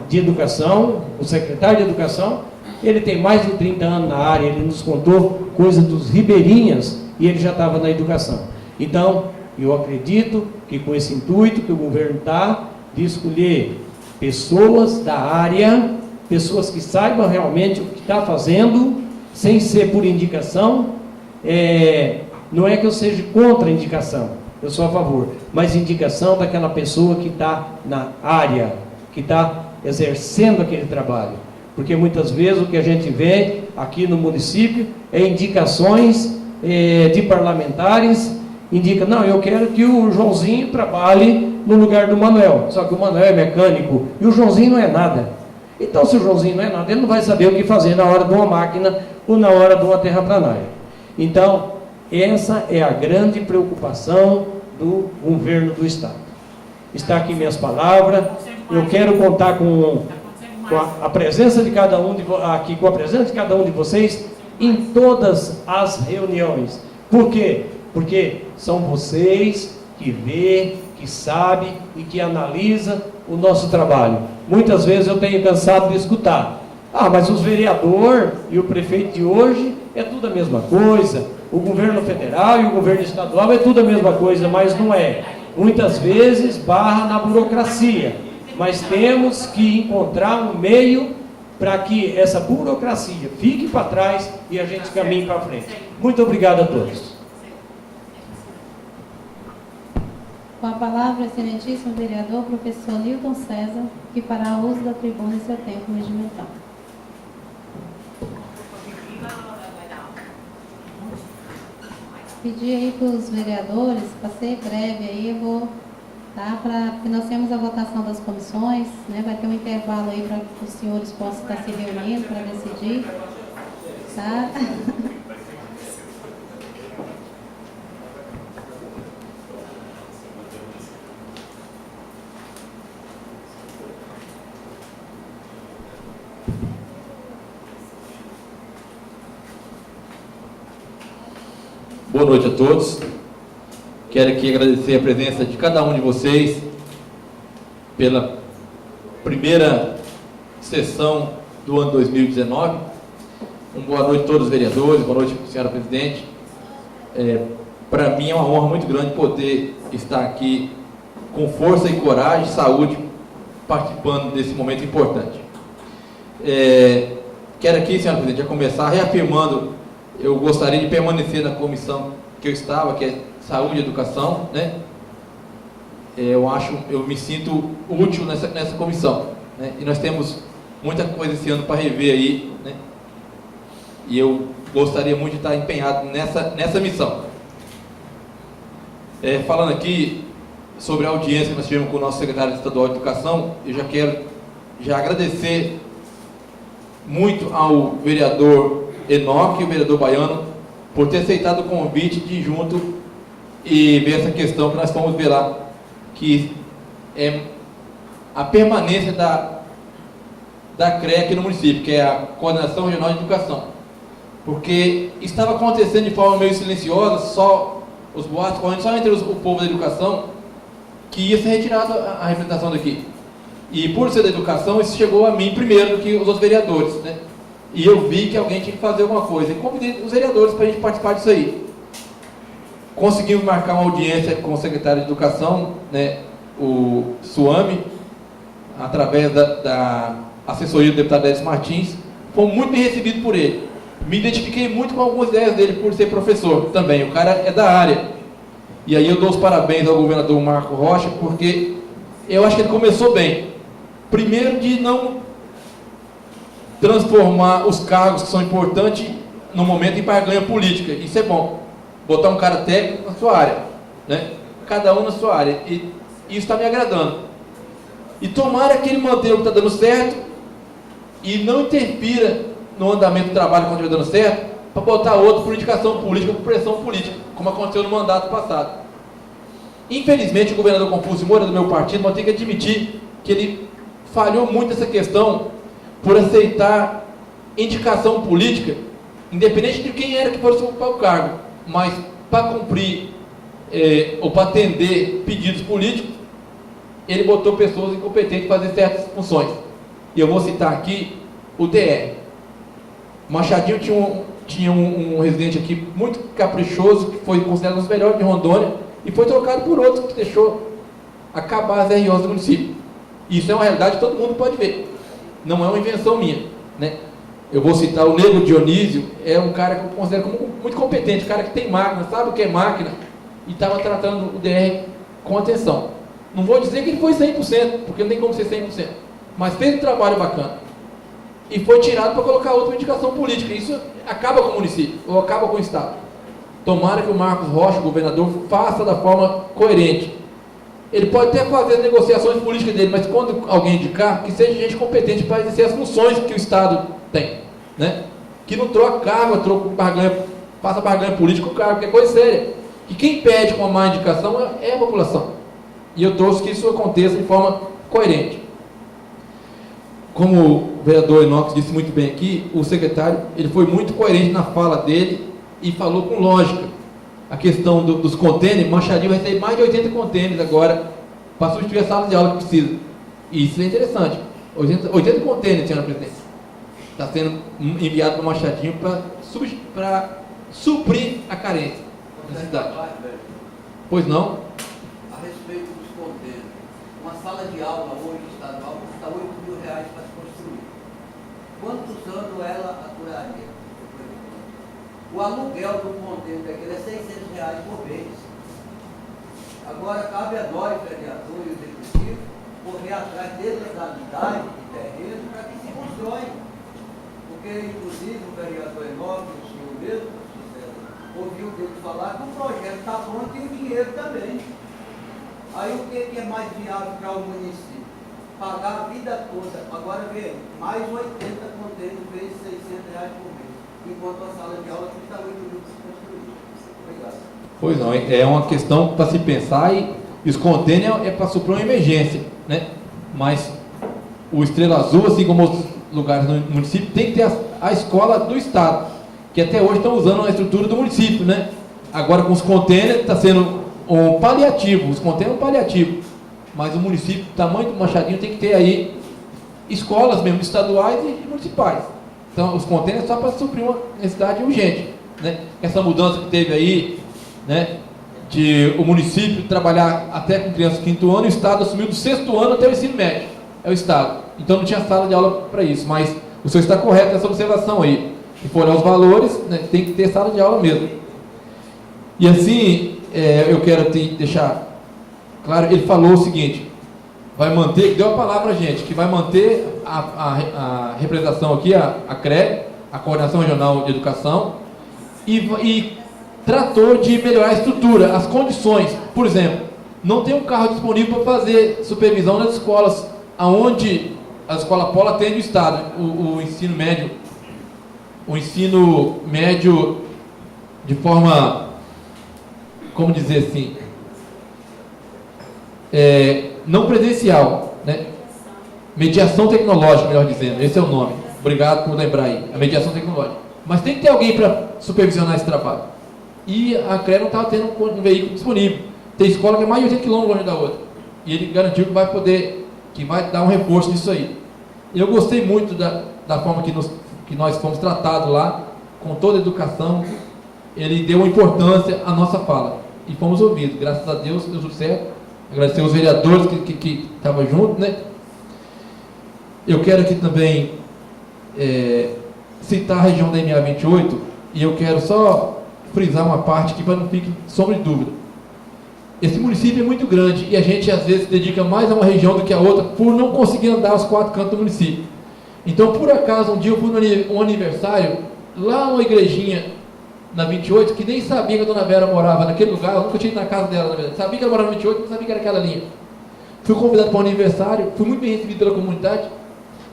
de educação, o secretário de educação, ele tem mais de 30 anos na área, ele nos contou coisa dos ribeirinhas e ele já estava na educação. Então, eu acredito que com esse intuito que o governo está, de escolher pessoas da área, pessoas que saibam realmente o que está fazendo, sem ser por indicação, não é que eu seja contra a indicação, eu sou a favor, mas indicação daquela pessoa que está na área, que está exercendo aquele trabalho. Porque muitas vezes o que a gente vê aqui no município é indicações de parlamentares, indica, não, eu quero que o Joãozinho trabalhe no lugar do Manuel, só que o Manuel é mecânico e o Joãozinho não é nada. Então, se o Joãozinho não é nada, ele não vai saber o que fazer na hora de uma máquina ou na hora de uma terraplanária. Então, essa é a grande preocupação do governo do Estado. Está aqui minhas palavras. Eu quero contar com a presença de cada um com a presença de cada um de vocês em todas as reuniões. Por quê? Porque são vocês que vê, que sabe e que analisa o nosso trabalho. Muitas vezes eu tenho cansado de escutar: mas os vereadores e o prefeito de hoje é tudo a mesma coisa, o governo federal e o governo estadual é tudo a mesma coisa, mas não é. Muitas vezes barra na burocracia, mas temos que encontrar um meio para que essa burocracia fique para trás e a gente caminhe para frente. Muito obrigado a todos. Com a palavra, excelentíssimo vereador, professor Nilton César, que fará uso da tribuna em seu tempo regimental. Pedir aí para os vereadores, para ser breve aí, eu vou, tá? Porque nós temos a votação das comissões, né? Vai ter um intervalo aí para que os senhores possam estar se reunindo para decidir, tá? Boa noite a todos. Quero aqui agradecer a presença de cada um de vocês pela primeira sessão do ano 2019. Boa noite a todos os vereadores, boa noite, senhora presidente. Para mim é uma honra muito grande poder estar aqui com força e coragem, saúde, participando desse momento importante. Quero aqui, senhora presidente, já começar reafirmando, eu gostaria de permanecer na comissão que eu estava, que é Saúde e Educação, né? Eu me sinto útil nessa comissão, né? E nós temos muita coisa esse ano para rever aí, né? E eu gostaria muito de estar empenhado nessa missão. Falando aqui sobre a audiência que nós tivemos com o nosso secretário estadual de Educação, eu já quero agradecer muito ao vereador Enoque e o vereador Baiano por ter aceitado o convite de ir junto e ver essa questão que nós vamos ver lá, que é a permanência da CREA aqui no município, que é a Coordenação Regional de Educação. Porque estava acontecendo de forma meio silenciosa, só os boatos correndo só entre o povo da educação, que ia ser retirado a representação daqui. E por ser da educação, isso chegou a mim primeiro do que os outros vereadores, né? E eu vi que alguém tinha que fazer alguma coisa. E convidei os vereadores para a gente participar disso aí. Conseguimos marcar uma audiência com o secretário de Educação, né, o Suame, através da assessoria do deputado Edson Martins. Fomos muito bem recebidos por ele. Me identifiquei muito com algumas ideias dele por ser professor também. O cara é da área. E aí eu dou os parabéns ao governador Marco Rocha, porque eu acho que ele começou bem. Primeiro, de não transformar os cargos que são importantes no momento em barganha política. Isso é bom. Botar um cara técnico na sua área, né? Cada um na sua área. E isso está me agradando. E tomara que ele mantenha o que está dando certo e não interfira no andamento do trabalho quando estiver dando certo, para botar outro por indicação política, por pressão política, como aconteceu no mandato passado. Infelizmente, o governador Confúcio Moura, do meu partido, vai ter que admitir que ele falhou muito nessa questão por aceitar indicação política, independente de quem era que fosse ocupar o cargo, mas para cumprir ou para atender pedidos políticos, ele botou pessoas incompetentes para fazer certas funções. E eu vou citar aqui o DR. Machadinho tinha um residente aqui muito caprichoso, que foi considerado um dos melhores de Rondônia, e foi trocado por outro que deixou acabar as ROs do município. Isso é uma realidade que todo mundo pode ver. Não é uma invenção minha, né? Eu vou citar o Nego Dionísio, é um cara que eu considero como muito competente, um cara que tem máquina, sabe o que é máquina, e estava tratando o DR com atenção. Não vou dizer que ele foi 100%, porque não tem como ser 100%, mas fez um trabalho bacana. E foi tirado para colocar outra indicação política. Isso acaba com o município, ou acaba com o Estado. Tomara que o Marcos Rocha, o governador, faça da forma coerente. Ele pode até fazer as negociações políticas dele, mas quando alguém indicar, que seja gente competente para exercer as funções que o Estado tem, né? Que não troca cargo, faça barganha política com o cargo, que é coisa séria. Que quem pede com uma má indicação é a população. E eu torço que isso aconteça de forma coerente. Como o vereador Enoque disse muito bem aqui, o secretário ele foi muito coerente na fala dele e falou com lógica. A questão dos contêineres, Machadinho vai receber mais de 80 contêineres agora para substituir a sala de aula que precisa. E isso é interessante. 80 contêineres, senhora presidente, está sendo enviado para o Machadinho para suprir a carência da cidade. Pois não? A respeito dos contêineres, uma sala de aula hoje estadual custa R$8 mil para se construir. Quantos anos ela aturaria? O aluguel do contêiner daquele é R$600 por mês. Agora cabe a nós, vereador e executivo, correr atrás de legalidade de terreno para que se constrói. Porque, inclusive, o vereador Enoque, o senhor mesmo, ouviu dele falar que o projeto está pronto e o dinheiro também. Aí o que é mais viável para o município? Pagar a vida toda. Agora vê, mais 80 contêineres vezes R$600 por mês. Enquanto a sala de aula custa R$8 mil para se construir. Obrigado. Pois não, é uma questão para se pensar e os contêineres é para suprir uma emergência, né? Mas o Estrela Azul, assim como outros lugares no município, tem que ter a escola do Estado, que até hoje estão usando a estrutura do município, né? Agora com os contêineres está sendo um paliativo, os contêineres paliativo. Mas o município, do tamanho do Machadinho, tem que ter aí escolas mesmo, estaduais e municipais. Então, os contêineres só para suprir uma necessidade urgente, né? Essa mudança que teve aí, né, de o município trabalhar até com criança do 5º ano, e o Estado assumiu do 6º ano até o ensino médio. É o Estado. Então não tinha sala de aula para isso, mas o senhor está correto nessa observação aí. Se for olhar os valores, né, tem que ter sala de aula mesmo. E assim, eu quero deixar claro, ele falou o seguinte, vai manter, deu a palavra a gente, que vai manter a representação aqui, a CRE, a Coordenação Regional de Educação, e tratou de melhorar a estrutura, as condições. Por exemplo, não tem um carro disponível para fazer supervisão nas escolas, aonde a escola polo atende o Estado, o ensino médio de forma, como dizer assim, não presencial, né? Mediação tecnológica, melhor dizendo, esse é o nome. Obrigado por lembrar aí, a mediação tecnológica. Mas tem que ter alguém para supervisionar esse trabalho. E a CRE não estava tendo um veículo disponível. Tem escola que é mais de 80 km longe da outra. E ele garantiu que vai poder, que vai dar um reforço nisso aí. Eu gostei muito da forma que nós fomos tratados lá, com toda a educação. Ele deu importância à nossa fala. E fomos ouvidos. Graças a Deus, deu tudo certo. Agradecer aos vereadores que estavam juntos, né? Eu quero aqui também citar a região da MA 28, e eu quero só frisar uma parte que para não fique sombra de dúvida. Esse município é muito grande e a gente às vezes dedica mais a uma região do que a outra por não conseguir andar aos 4 cantos do município. Então, por acaso, um dia eu fui no aniversário, lá numa igrejinha, na 28, que nem sabia que a dona Vera morava naquele lugar, eu nunca tinha ido na casa dela, na verdade. Sabia que ela morava na 28, não sabia que era aquela linha. Fui convidado para um aniversário, fui muito bem recebido pela comunidade,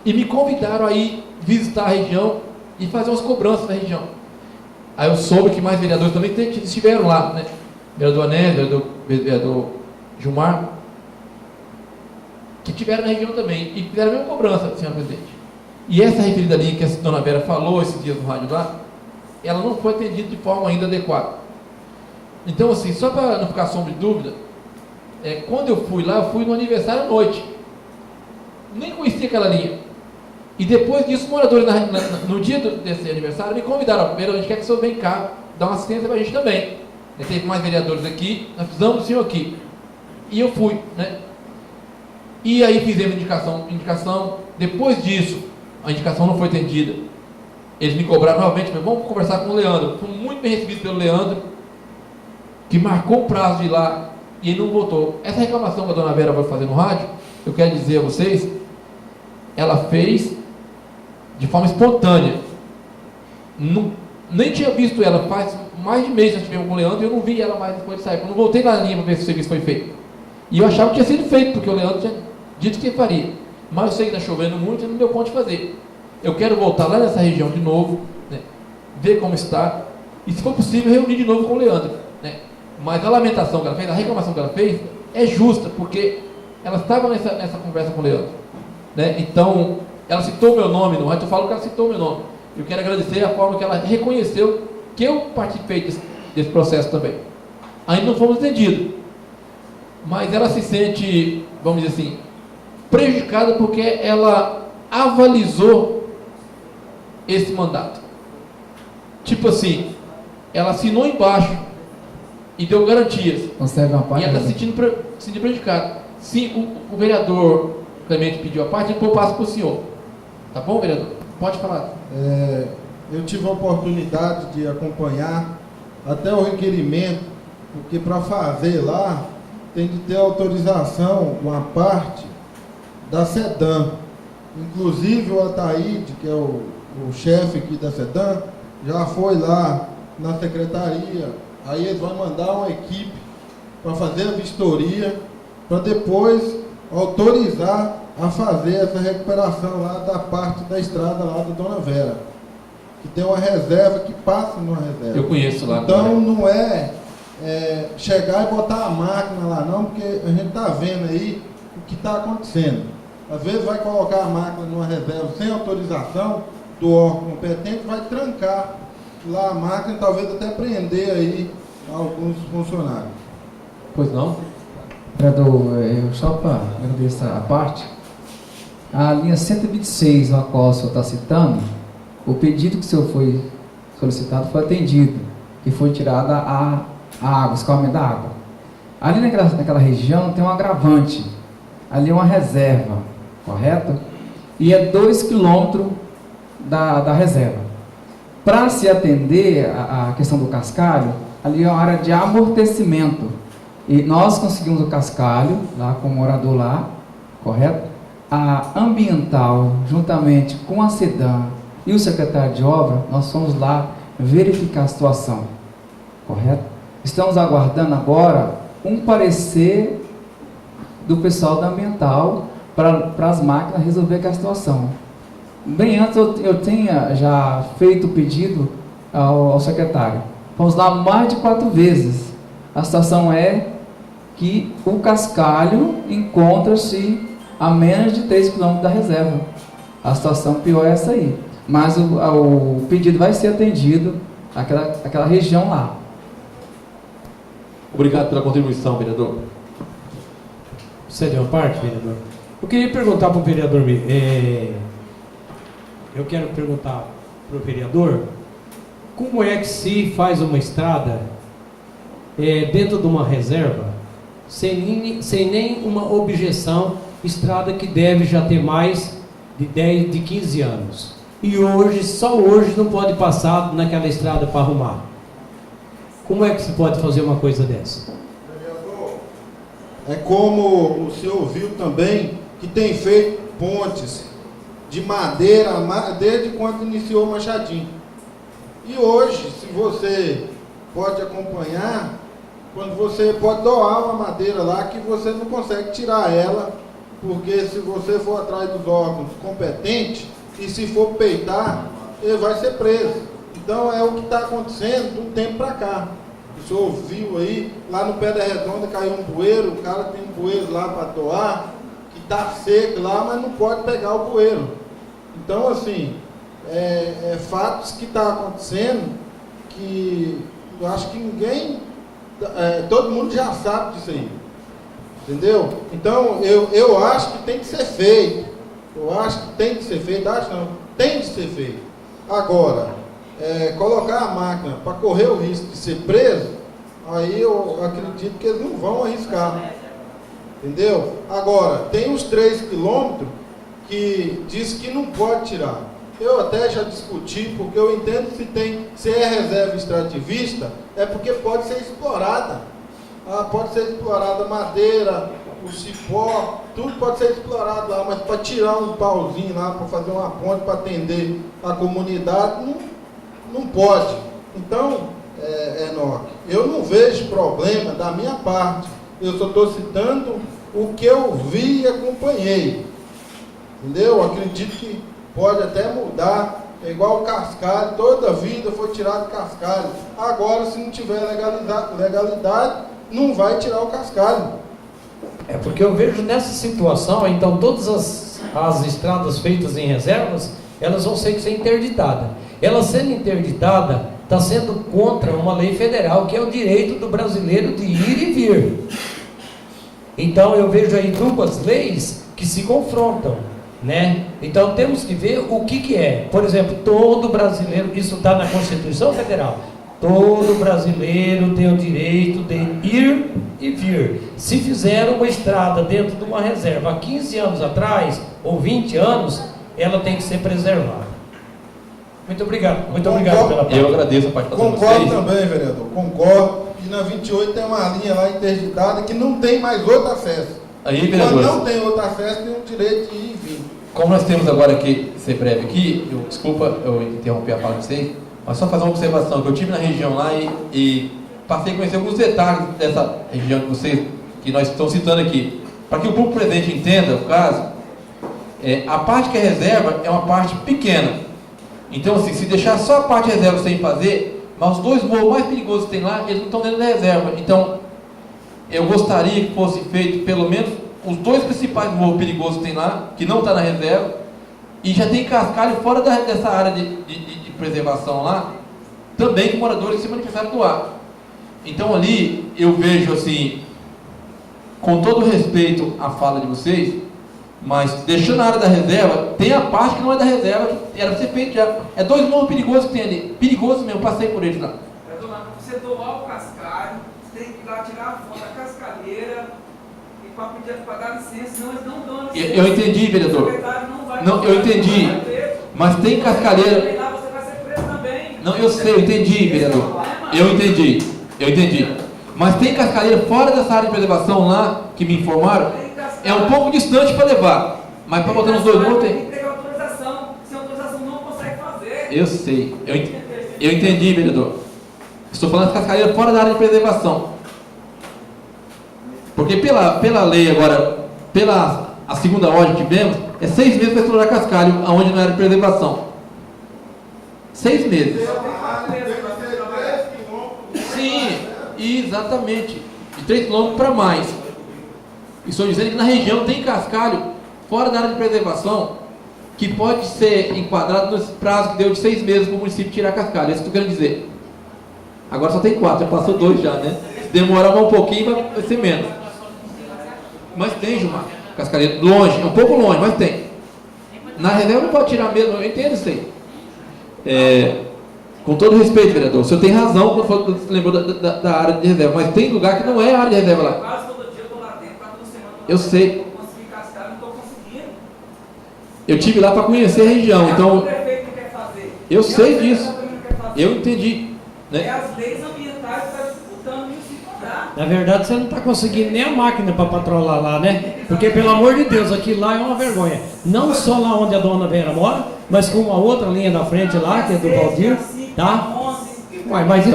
e me convidaram a ir visitar a região e fazer umas cobranças na região. Aí eu soube que mais vereadores também estiveram lá, né? Vereador Anésio, vereador Gilmar, que estiveram na região também, e fizeram a mesma cobrança, senhor presidente. E essa referida linha que a dona Vera falou esses dias no rádio lá, ela não foi atendida de forma ainda adequada. Então, assim, só para não ficar sombra de dúvida, quando eu fui lá, eu fui no aniversário à noite. Nem conhecia aquela linha. E depois disso, os moradores, no dia desse aniversário, me convidaram. Primeiro, a gente quer que o senhor venha cá, dar uma assistência para a gente também. Teve mais vereadores aqui, nós precisamos do senhor aqui. E eu fui, né? E aí fizemos indicação. Depois disso, a indicação não foi atendida. Eles me cobraram novamente, mas vamos conversar com o Leandro. Fui muito bem recebido pelo Leandro, que marcou o prazo de ir lá e ele não voltou. Essa reclamação que a dona Vera vai fazer no rádio, eu quero dizer a vocês, ela fez de forma espontânea. Nem tinha visto ela, faz mais de mês que nós tivemos com o Leandro e eu não vi ela mais depois de sair. Eu não voltei na linha para ver se o serviço foi feito. E eu achava que tinha sido feito, porque o Leandro tinha dito que faria. Mas eu sei que está chovendo muito e não deu conta de fazer. Eu quero voltar lá nessa região de novo, né, ver como está, e se for possível, reunir de novo com o Leandro. Né. Mas a lamentação que ela fez, a reclamação que ela fez, é justa, porque ela estava nessa conversa com o Leandro. Né. Então, ela citou meu nome no rádio, eu falo que ela citou meu nome. Eu quero agradecer a forma que ela reconheceu que eu participei desse processo também. Ainda não fomos atendidos, mas ela se sente, vamos dizer assim, prejudicada porque ela avalizou esse mandato. Tipo assim, ela assinou embaixo e deu garantias. Consegue uma parte? E ela está se sentindo prejudicada. Sim, o vereador Clemente pediu a parte, depois eu passo para o senhor. Tá bom, vereador? Pode falar. Eu tive a oportunidade de acompanhar até o requerimento, porque para fazer lá tem de ter autorização, uma parte da SEDAM. Inclusive o Ataíde, que é o chefe aqui da SEDAM, já foi lá na secretaria, aí eles vão mandar uma equipe para fazer a vistoria, para depois autorizar a fazer essa recuperação lá da parte da estrada lá da Dona Vera, que tem uma reserva que passa numa reserva. Eu conheço lá. Então agora. não é chegar e botar a máquina lá não, porque a gente está vendo aí o que está acontecendo. Às vezes vai colocar a máquina numa reserva sem autorização do órgão competente, vai trancar lá a máquina, talvez até prender aí alguns funcionários. Pois não? Vereador, só para agradecer a parte, a linha 126, a qual o senhor está citando, o pedido que o senhor foi solicitado foi atendido, que foi tirada a água, o escoamento da água. Ali naquela região tem um agravante, ali é uma reserva, correto? E é 2 quilômetros da reserva. Para se atender a questão do cascalho, ali é uma área de amortecimento. E nós conseguimos o cascalho, lá com o morador lá, correto? A ambiental, juntamente com a SEDAM e o secretário de obra, nós fomos lá verificar a situação, correto? Estamos aguardando agora um parecer do pessoal da ambiental para as máquinas resolver aquela situação. Bem antes eu tinha já feito o pedido ao secretário. Fomos lá mais de 4 vezes. A situação é que o cascalho encontra-se a menos de 3 km da reserva. A situação pior é essa aí. Mas o pedido vai ser atendido aquela região lá. Obrigado pela contribuição, vereador. Cede uma parte, vereador? Eu queria perguntar para o vereador, eu quero perguntar para o vereador, como é que se faz uma estrada dentro de uma reserva, sem nenhuma objeção, estrada que deve já ter mais de 10, de 15 anos. E hoje, só hoje, não pode passar naquela estrada para arrumar. Como é que se pode fazer uma coisa dessa? Vereador, é como o senhor viu também, que tem feito pontes de madeira desde quando iniciou o Machadinho. E hoje, se você pode acompanhar, quando você pode doar uma madeira lá que você não consegue tirar ela, porque se você for atrás dos órgãos competentes e se for peitar, ele vai ser preso. Então é o que está acontecendo de um tempo para cá. O senhor viu aí, lá no pé da redonda caiu um bueiro, o cara tem um bueiro lá para doar, que está seco lá, mas não pode pegar o bueiro. Então, assim, fatos que estão acontecendo que eu acho que ninguém, todo mundo já sabe disso aí, entendeu? Então, eu acho que tem que ser feito, tem que ser feito. Agora, colocar a máquina para correr o risco de ser preso, aí eu acredito que eles não vão arriscar, entendeu? Agora, tem os 3 quilômetros que diz que não pode tirar. Eu até já discuti, porque eu entendo que se é reserva extrativista, é porque pode ser explorada. Pode ser explorada a madeira, o cipó, tudo pode ser explorado lá, mas para tirar um pauzinho lá, para fazer uma ponte, para atender a comunidade, não pode. Então, Enoque, eu não vejo problema da minha parte. Eu só estou citando o que eu vi e acompanhei. Entendeu? Acredito que pode até mudar. É igual o cascalho, toda a vida foi tirado cascalho. Agora, se não tiver legalidade, não vai tirar o cascalho. Porque eu vejo nessa situação, então todas as estradas feitas em reservas, elas vão ser interditadas. Ela sendo interditada, está sendo contra uma lei federal, que é o direito do brasileiro de ir e vir. Então eu vejo aí 2 leis que se confrontam, né? Então temos que ver o que é. Por exemplo, todo brasileiro, isso está na Constituição Federal, todo brasileiro tem o direito de ir e vir. Se fizeram uma estrada dentro de uma reserva há 15 anos atrás, ou 20 anos, ela tem que ser preservada. Muito obrigado pela parte. Eu agradeço a participação de vocês. Concordo também, vereador, concordo. E na 28 tem uma linha lá interditada que não tem mais outro acesso. Aí, vereador, quando não tem outro acesso, tem o direito de ir e vir. como nós temos agora que ser breve aqui, desculpa eu interromper a fala de vocês, mas só fazer uma observação, que eu estive na região lá e passei a conhecer alguns detalhes dessa região de vocês, que nós estamos citando aqui. Para que o público presente entenda o caso, a parte que é reserva é uma parte pequena. Então, assim, se deixar só a parte reserva sem fazer, mas os dois morros mais perigosos que tem lá, eles não estão dentro da reserva. Então, eu gostaria que fosse feito pelo menos os dois principais morros perigosos que tem lá, que não está na reserva, e já tem cascalho fora dessa área de preservação lá, também que moradores se manifestaram do ar. Então ali eu vejo assim, com todo respeito à fala de vocês, mas deixando a área da reserva, tem a parte que não é da reserva, que era para ser feito já. É 2 morros perigosos que tem ali. Perigoso mesmo, passei por eles lá. Você doar o cascalho, você tem que ir lá tirar a foto da cascalheira e para pedir para dar licença, senão eles não dão licença. Eu entendi, vereador. Não, eu entendi. Mas tem cascalheira. Lá você vai ser preso também. Não, eu sei, eu entendi, vereador. Eu entendi. Mas tem cascalheira fora dessa área de preservação lá, que me informaram, é um pouco distante para levar. Mas para botar nos 2 morros tem. Tem que ter autorização, sem autorização não consegue fazer. Eu sei, eu entendi, vereador. Estou falando de cascalheira fora da área de preservação. Porque pela lei agora, pela a segunda ordem que tivemos, é 6 meses para explorar cascalho, aonde não era de preservação. 6 meses. Sim, exatamente. De 3 km para mais. Estou dizendo que na região tem cascalho fora da área de preservação que pode ser enquadrado nesse prazo que deu de 6 meses para o município tirar cascalho. É isso que eu quero dizer. Agora só tem 4, já passou 2 já, né? Se demorar um pouquinho vai ser menos. Mas tem, Gilmar. Cascalheira longe, é um pouco longe, mas tem. Na reserva não pode tirar mesmo, eu entendo isso aí. Com todo respeito, vereador, o senhor tem razão quando você lembrou da área de reserva, mas tem lugar que não é área de reserva lá. Quase todo dia eu estou lá dentro, toda semana Eu sei. eu consegui cascar, não estou conseguindo. Eu tive lá para conhecer a região, então. O prefeito não quer fazer. Eu sei disso. Não quer fazer. Eu entendi. Né? É as leis ambientais que estão disputando isso se cobrar. Na verdade, você não está conseguindo nem a máquina para patrolar lá, né? Porque, pelo amor de Deus, aqui lá é uma vergonha. Não só lá onde a dona Vera mora, mas com uma outra linha da frente lá, que é do Valdir, tá? Uai, mas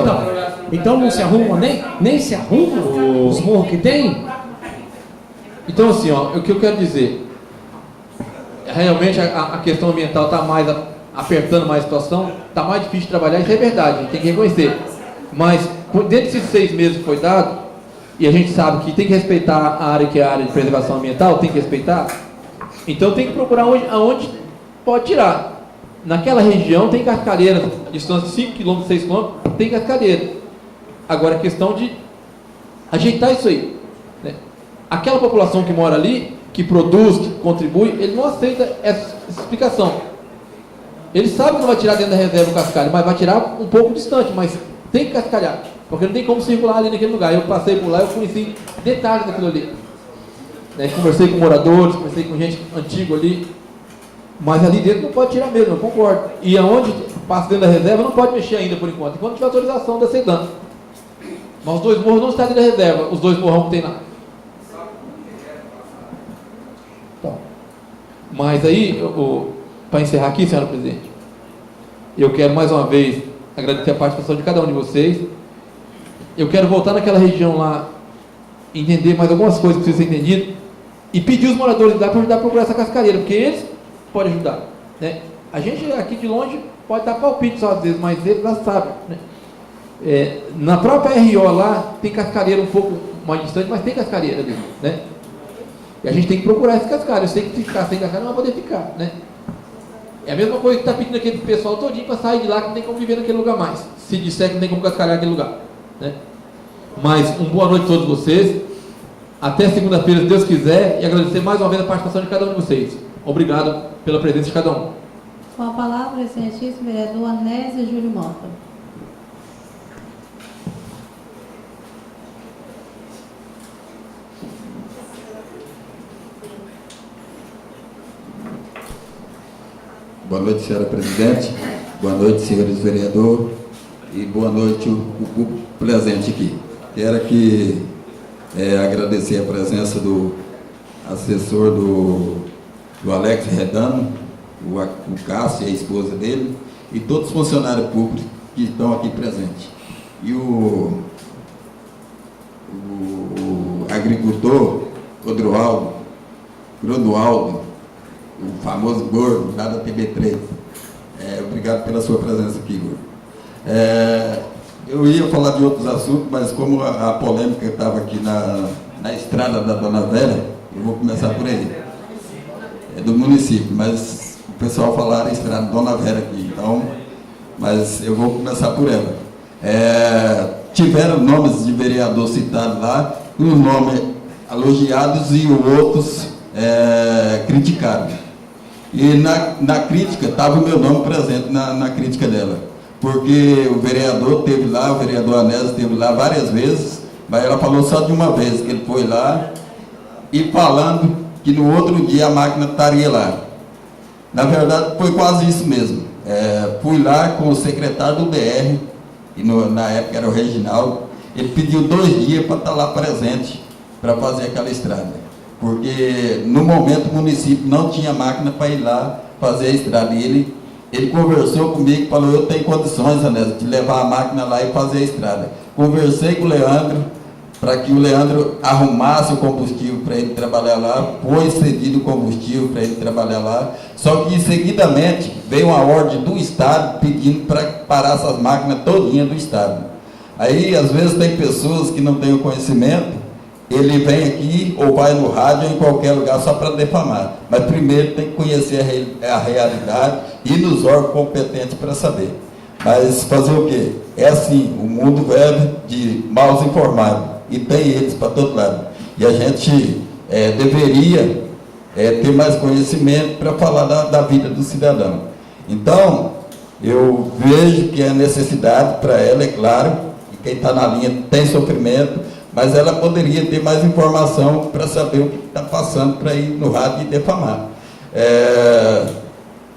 então não se arruma, nem se arruma os morros que tem? Então, assim, ó, o que eu quero dizer, realmente a questão ambiental está mais apertando mais a situação, está mais difícil de trabalhar, isso é verdade, a gente tem que reconhecer. Mas, dentro desses 6 meses que foi dado, e a gente sabe que tem que respeitar a área que é a área de preservação ambiental, tem que respeitar, então tem que procurar aonde pode tirar. Naquela região tem cascalheira, distância de 5 km, 6 km, tem cascalheira. Agora é questão de ajeitar isso aí. Né? Aquela população que mora ali, que produz, que contribui, ele não aceita essa explicação. Ele sabe que não vai tirar dentro da reserva o cascalho, mas vai tirar um pouco distante, mas tem que cascalhar, porque não tem como circular ali naquele lugar. Eu passei por lá, eu conheci detalhes daquilo ali. Né? Conversei com moradores, conversei com gente antiga ali, mas ali dentro não pode tirar mesmo, eu concordo. E aonde passa dentro da reserva não pode mexer ainda por enquanto tiver autorização da SEDAM. Mas os 2 morros não estão dentro da reserva, os 2 morrão que tem lá. Então, mas aí, para encerrar aqui, senhora presidente, eu quero mais uma vez agradecer a participação de cada um de vocês. Eu quero voltar naquela região lá, entender mais algumas coisas que precisam ser entendidas e pedir os moradores lá para ajudar a procurar essa cascalheira, porque eles podem ajudar. Né? A gente aqui de longe pode dar palpite só às vezes, mas eles já sabem. Né? Na própria RO lá, tem cascalheira um pouco mais distante, mas tem cascalheira ali. Né? E a gente tem que procurar esse cascalho. Eu sei que se ficar sem cascalho não vai poder ficar. Né? É a mesma coisa que está pedindo aquele pessoal todinho para sair de lá, que não tem como viver naquele lugar mais. Se disser que não tem como cascalhar naquele lugar. Né? Mas, boa noite a todos vocês. Até segunda-feira, se Deus quiser. E agradecer mais uma vez a participação de cada um de vocês. Obrigado pela presença de cada um. Com a palavra, excelentíssimo vereador Anésia Júlio Mota. Boa noite, senhora presidente. Boa noite, senhores vereadores. E boa noite o público presente aqui. Quero aqui agradecer a presença do assessor do Alex Redano, o Cássio e a esposa dele, e todos os funcionários públicos que estão aqui presentes. E o agricultor Grodualdo, o famoso gordo, lá da TB3. Obrigado pela sua presença aqui, gordo. Eu ia falar de outros assuntos, mas como a polêmica estava aqui na estrada da Dona Vera, eu vou começar por aí. É do município, mas o pessoal falaram a estrada da Dona Vera aqui, então, mas eu vou começar por ela. Tiveram nomes de vereador citados lá, o nome elogiados e outros criticados. E na crítica, estava o meu nome presente na crítica dela, porque o vereador teve lá, o vereador Anésio esteve lá várias vezes, mas ela falou só de uma vez, que ele foi lá, e falando que no outro dia a máquina estaria lá. Na verdade, foi quase isso mesmo. Fui lá com o secretário do DR, e na época era o Reginaldo, ele pediu 2 dias para estar lá presente, para fazer aquela estrada. Porque no momento o município não tinha máquina para ir lá fazer a estrada. E ele conversou comigo e falou: eu tenho condições, Anésio, de levar a máquina lá e fazer a estrada. Conversei com o Leandro, para que o Leandro arrumasse o combustível para ele trabalhar lá, foi cedido o combustível para ele trabalhar lá, só que seguidamente veio uma ordem do Estado pedindo para parar essas máquinas todinhas do Estado. Aí, às vezes, tem pessoas que não têm o conhecimento, ele vem aqui ou vai no rádio ou em qualquer lugar só para defamar. Mas primeiro tem que conhecer a realidade e nos órgãos competentes para saber. Mas fazer o quê? É assim, o mundo vive de maus informados e tem eles para todo lado. E a gente deveria ter mais conhecimento para falar da vida do cidadão. Então, eu vejo que é necessidade para ela, é claro, e quem está na linha tem sofrimento, mas ela poderia ter mais informação para saber o que está passando para ir no rádio e defamar.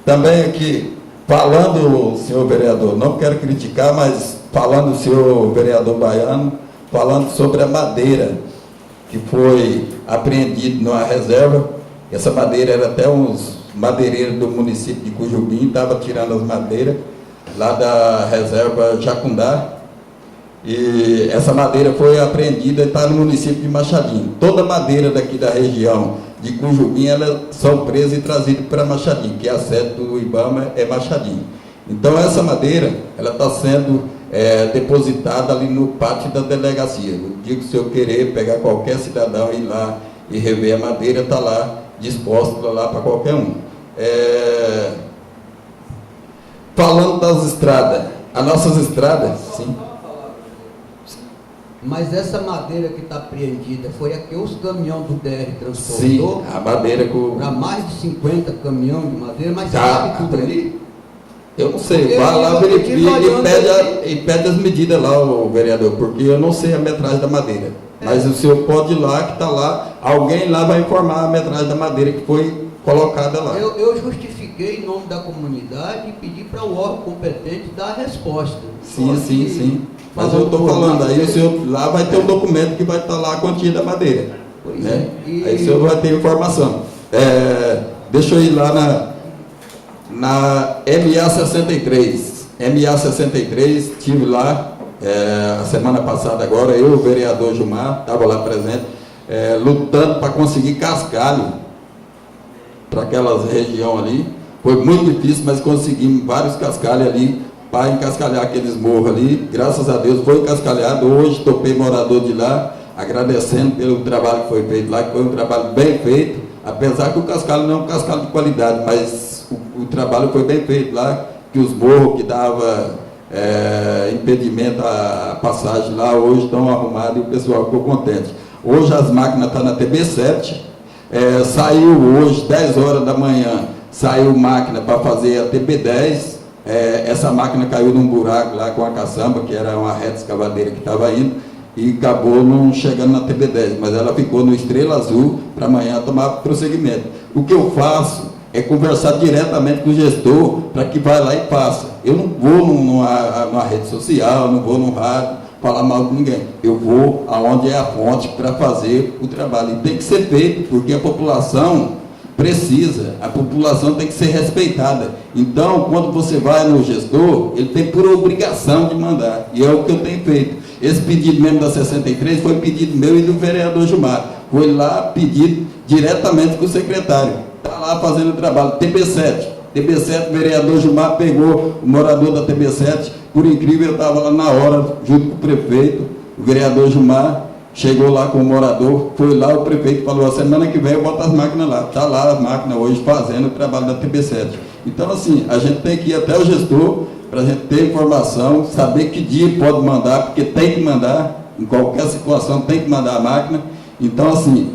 Também aqui, falando, senhor vereador, não quero criticar, mas falando, senhor vereador Baiano, falando sobre a madeira que foi apreendida numa reserva. Essa madeira era até uns madeireiros do município de Cujubim, estava tirando as madeiras lá da reserva Jacundá. E essa madeira foi apreendida e está no município de Machadinho. Toda madeira daqui da região de Cujubim, elas são presas e trazidas para Machadinho, que a sede do IBAMA é Machadinho. Então essa madeira, ela está sendo depositada ali no pátio da delegacia. Eu digo, se eu querer pegar qualquer cidadão e ir lá e rever a madeira, está lá, disposta lá para qualquer um. Falando das estradas, as nossas estradas, sim. Mas essa madeira que está apreendida foi a que os caminhões do DR transportou? Sim, a madeira com... Para mais de 50 caminhões de madeira, mas Tá, sabe tudo ali? Eu não sei, vai lá, verifica e pede as medidas lá, o vereador, porque eu não sei a metragem da madeira. Mas o senhor pode ir lá, que está lá, alguém lá vai informar a metragem da madeira que foi colocada lá. Eu justifiquei em nome da comunidade e pedi para o órgão competente dar a resposta. Sim. Mas eu estou falando, aí o senhor lá vai ter um documento que vai estar lá a quantia da madeira. Né? Aí o senhor vai ter informação. Deixa eu ir lá na MA63. MA63, estive lá a semana passada agora, eu, o vereador Gilmar, estava lá presente, lutando para conseguir cascalho para aquelas regiões ali. Foi muito difícil, mas conseguimos vários cascalhos ali para encascalhar aqueles morros ali. Graças a Deus foi encascalhado. Hoje topei morador de lá, agradecendo pelo trabalho que foi feito lá, que foi um trabalho bem feito, apesar que o cascalho não é um cascalho de qualidade, mas o trabalho foi bem feito lá, que os morros que dava impedimento à passagem lá, hoje estão arrumados e o pessoal ficou contente. Hoje as máquinas estão na TB7, saiu hoje, 10 horas da manhã, saiu máquina para fazer a TB10, essa máquina caiu num buraco lá com a caçamba, que era uma reta escavadeira que estava indo, e acabou não chegando na TB10, mas ela ficou no Estrela Azul para amanhã tomar prosseguimento. O que eu faço é conversar diretamente com o gestor para que vá lá e faça. Eu não vou numa rede social, não vou no rádio falar mal de ninguém. Eu vou aonde é a fonte para fazer o trabalho. E tem que ser feito, porque a população precisa, a população tem que ser respeitada. Então, quando você vai no gestor, ele tem por obrigação de mandar. E é o que eu tenho feito. Esse pedido mesmo da 63 foi pedido meu e do vereador Gilmar. Foi lá pedido diretamente com o secretário. Está lá fazendo o trabalho. TB7, o vereador Gilmar pegou o morador da TB7. Por incrível, eu estava lá na hora, junto com o prefeito, o vereador Gilmar chegou lá com o morador, foi lá, o prefeito falou, a semana que vem eu boto as máquinas lá. Está lá as máquinas hoje fazendo o trabalho da TB7. Então, assim, a gente tem que ir até o gestor para a gente ter informação, saber que dia pode mandar, porque tem que mandar, em qualquer situação tem que mandar a máquina, Então, assim,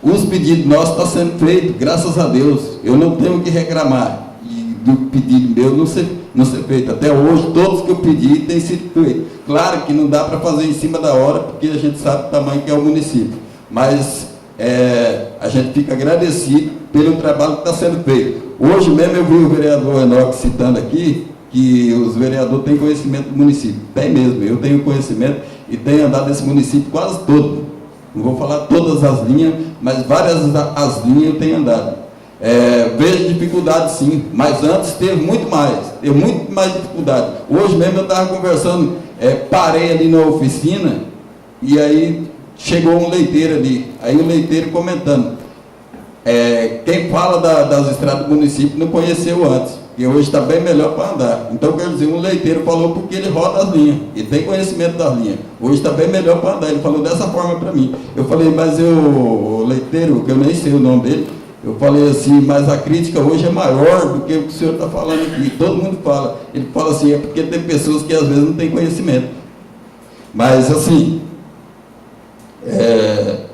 os pedidos nossos estão sendo feitos, graças a Deus. Eu não tenho que reclamar do pedido meu não ser feito. Até hoje, todos que eu pedi têm sido feitos. Claro que não dá para fazer em cima da hora, porque a gente sabe o tamanho que é o município. Mas a gente fica agradecido pelo trabalho que está sendo feito. Hoje mesmo eu vi o vereador Enoque citando aqui que os vereadores têm conhecimento do município. Tem mesmo, eu tenho conhecimento e tenho andado nesse município quase todo. Não vou falar todas as linhas, mas várias as linhas eu tenho andado. Vejo dificuldade sim, mas antes teve muito mais dificuldade. Hoje mesmo eu estava conversando, parei ali na oficina e aí chegou um leiteiro ali, aí o leiteiro comentando, quem fala das estradas do município não conheceu antes, e hoje está bem melhor para andar. Então, quer dizer, um leiteiro falou porque ele roda as linhas, e tem conhecimento das linhas, hoje está bem melhor para andar, ele falou dessa forma para mim. Eu falei, mas o leiteiro, que eu nem sei o nome dele, eu falei assim, mas a crítica hoje é maior do que o que o senhor está falando aqui, todo mundo fala. Ele fala assim, é porque tem pessoas que às vezes não têm conhecimento. Mas assim,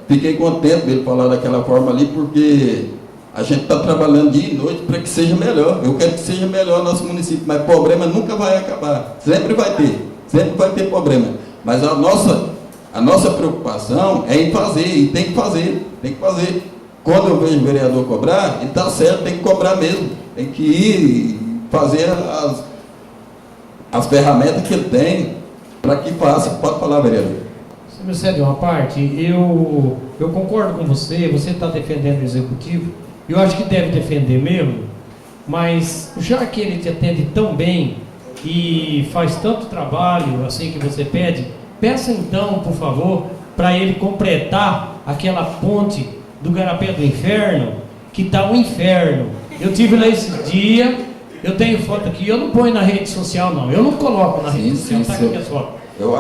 fiquei contente dele falar daquela forma ali, porque a gente está trabalhando dia e noite para que seja melhor. Eu quero que seja melhor nosso município, mas problema nunca vai acabar, sempre vai ter problema. Mas a nossa preocupação é em fazer, e tem que fazer. Quando eu vejo o vereador cobrar, ele está certo, tem que cobrar mesmo, tem que ir fazer as ferramentas que ele tem para que faça. Pode falar, vereador. Se me cede uma parte, eu concordo com você está defendendo o executivo, eu acho que deve defender mesmo, mas já que ele te atende tão bem e faz tanto trabalho assim que você pede, peça então, por favor, para ele completar aquela ponte do Garapé do Inferno, que está um inferno. Eu tive lá esse dia, eu tenho foto aqui, eu não ponho na rede social não, eu não coloco na rede social, está aqui as fotos.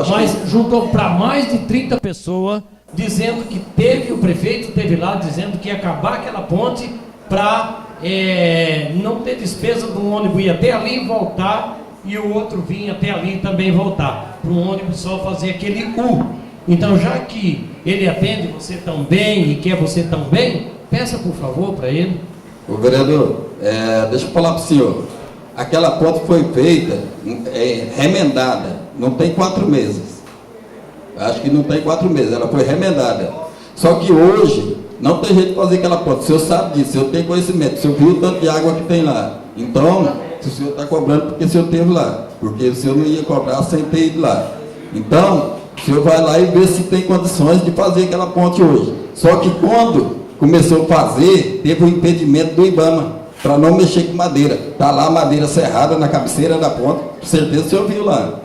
Mas juntou para mais de 30 pessoas, dizendo que o prefeito esteve lá, dizendo que ia acabar aquela ponte para não ter despesa do ônibus ir até ali e voltar, e o outro vir até ali e também voltar, para o ônibus só fazer aquele U. Então, já que ele atende você tão bem e quer você tão bem, peça por favor para ele. Ô vereador, deixa eu falar para o senhor, aquela ponte foi feita, remendada, não tem 4 meses, acho que não tem 4 meses, ela foi remendada, só que hoje não tem jeito de fazer aquela ponte, o senhor sabe disso, o senhor tem conhecimento, o senhor viu o tanto de água que tem lá, então, se o senhor está cobrando porque o senhor esteve lá, porque o senhor não ia cobrar sem ter ido lá, então, o senhor vai lá e vê se tem condições de fazer aquela ponte hoje. Só que quando começou a fazer, teve um impedimento do IBAMA, para não mexer com madeira. Está lá a madeira serrada na cabeceira da ponte, com certeza o senhor viu lá.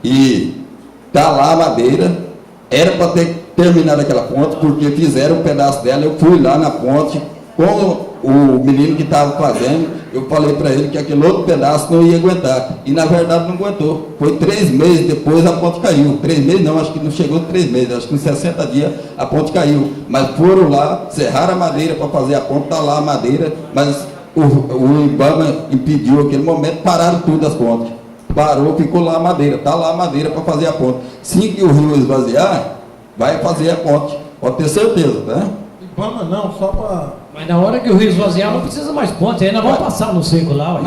E está lá a madeira, era para ter terminado aquela ponte, porque fizeram um pedaço dela, eu fui lá na ponte, com o menino que estava fazendo, eu falei para ele que aquele outro pedaço não ia aguentar, e na verdade não aguentou. Foi 3 meses depois a ponte caiu. 3 meses não, acho que não chegou 3 meses, acho que em 60 dias a ponte caiu. Mas foram lá, serraram a madeira para fazer a ponte, está lá a madeira, mas o IBAMA impediu aquele momento, pararam tudo as pontes. Parou, ficou lá a madeira, está lá a madeira para fazer a ponte. Assim que o rio esvaziar, vai fazer a ponte, pode ter certeza, tá? IBAMA não, só para... Mas na hora que o rio esvaziar, não precisa mais ponte, ainda vão passar no seco lá. Ué.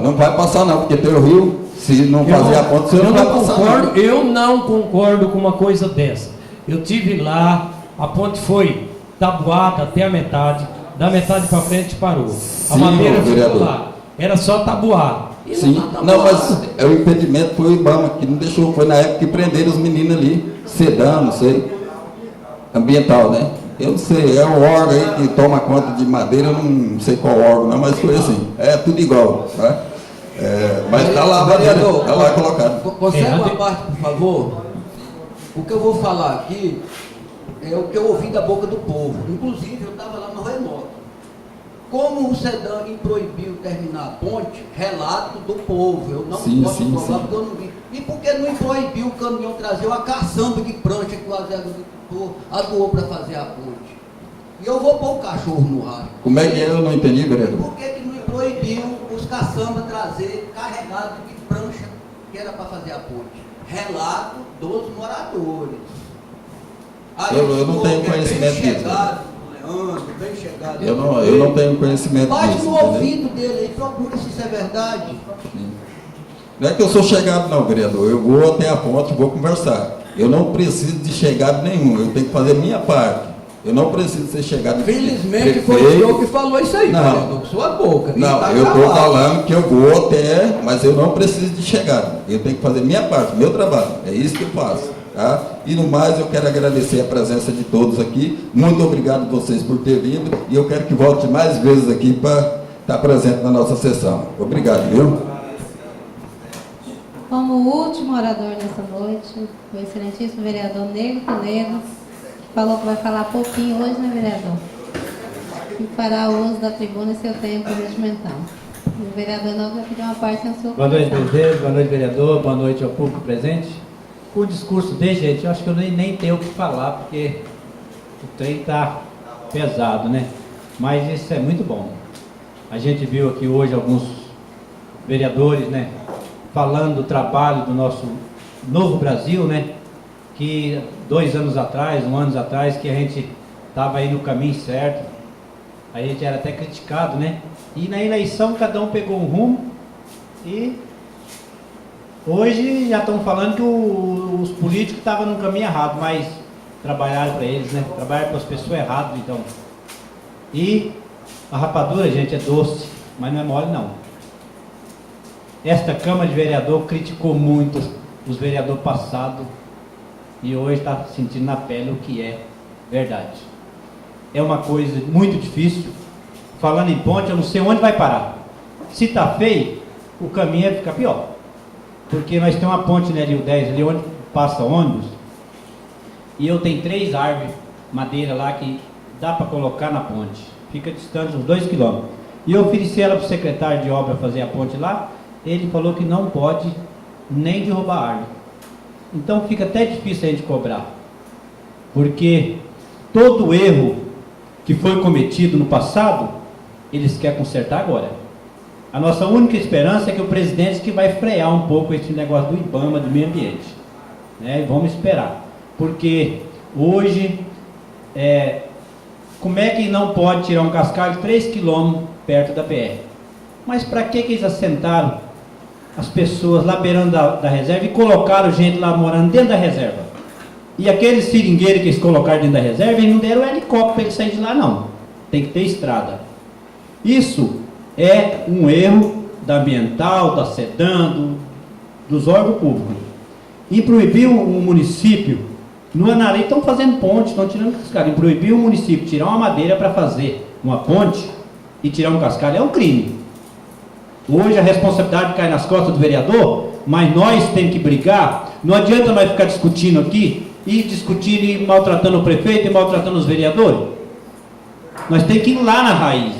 Não vai passar não, porque tem o rio, se não fazer a ponte, você não vai passar não. Eu não concordo com uma coisa dessa. Eu tive lá, a ponte foi tabuada até a metade, da metade para frente parou. A madeira ficou lá, era só tabuado. Sim, não, mas o impedimento foi o IBAMA, que não deixou, foi na época que prenderam os meninos ali, sedando, não sei, ambiental, né? Eu não sei, é o órgão aí que toma conta de madeira, eu não sei qual órgão, não, mas foi assim, tudo igual, tá? Mas está lá, vereador, está lá colocado. Consegue uma parte, por favor? O que eu vou falar aqui é o que eu ouvi da boca do povo. Inclusive, eu estava lá no remoto. Como o SEDAM proibiu terminar a ponte, relato do povo. Eu não posso provar porque eu não vi. E por que não proibiu o caminhão trazer uma caçamba de prancha que o agricultor adoou para fazer a ponte? E eu vou pôr o cachorro no rádio. Como é que é? Eu não entendi, vereador. Por que não proibiu os caçambas trazer carregado de prancha que era para fazer a ponte? Relato dos moradores. Eu não tenho conhecimento bem disso. chegado, Leandro, bem chegado. Eu não tenho conhecimento Bate disso. no entendeu? ouvido dele aí, procura se isso é verdade. Não é que eu sou chegado não, vereador. Eu vou até a ponte, vou conversar. Eu não preciso de chegado nenhum. Eu tenho que fazer minha parte. Eu não preciso ser chegado. Felizmente foi o senhor que falou isso aí, Não. vereador, com sua boca. Não, Tá eu estou gravado. falando que eu vou até, mas eu não preciso de chegada. Eu tenho que fazer minha parte, meu trabalho. É isso que eu faço. Tá? E no mais, eu quero agradecer a presença de todos aqui. Muito obrigado a vocês por ter vindo. E eu quero que volte mais vezes aqui para estar presente na nossa sessão. Obrigado, viu? Como último orador nessa noite, o excelentíssimo vereador Negro Toledo, que falou que vai falar pouquinho hoje, né, vereador? E fará uso da tribuna e seu tempo regimental. O vereador não vai pedir uma parte em seu Boa noite, presidente. Boa noite, vereador. Boa noite ao público presente. Com o discurso dele, gente, eu acho que eu nem tenho o que falar, porque o trem está pesado, né? Mas isso é muito bom. A gente viu aqui hoje alguns vereadores, né, falando do trabalho do nosso novo Brasil, né? Que 2 anos atrás, 1 ano atrás, que a gente estava aí no caminho certo. A gente era até criticado, né? E na eleição cada um pegou um rumo e hoje já estão falando que os políticos estavam no caminho errado, mas trabalharam para eles, né? Trabalharam para as pessoas erradas, então. E a rapadura, gente, é doce, mas não é mole, não. Esta Câmara de Vereador criticou muito os vereadores passados e hoje está sentindo na pele o que é verdade. É uma coisa muito difícil. Falando em ponte, eu não sei onde vai parar. Se está feio, o caminho vai ficar pior. Porque nós temos uma ponte na Rio 10, ali onde passa ônibus, e eu tenho 3 árvores, madeira lá, que dá para colocar na ponte. Fica distante uns 2 km. E eu ofereci ela para o secretário de obra fazer a ponte lá, ele falou que não pode nem derrubar a árvore. Então fica até difícil a gente cobrar. Porque todo erro que foi cometido no passado, eles querem consertar agora. A nossa única esperança é que o presidente que vai frear um pouco esse negócio do IBAMA, do meio ambiente. Né? E vamos esperar. Porque hoje, como é que não pode tirar um cascalho de 3 km perto da BR? Mas para que eles assentaram as pessoas lá beirando da reserva e colocaram gente lá morando dentro da reserva? E aqueles seringueiros que eles colocaram dentro da reserva, eles não deram um helicóptero para eles saírem de lá, não. Tem que ter estrada. Isso é um erro da ambiental, da SEDAM, dos órgãos públicos. E proibiu o município, no Anari estão fazendo ponte, estão tirando cascalho, e proibiu o município tirar uma madeira para fazer uma ponte e tirar um cascalho é um crime. Hoje a responsabilidade cai nas costas do vereador, mas nós temos que brigar. Não adianta nós ficar discutindo aqui, e discutindo e maltratando o prefeito e maltratando os vereadores. Nós temos que ir lá na raiz.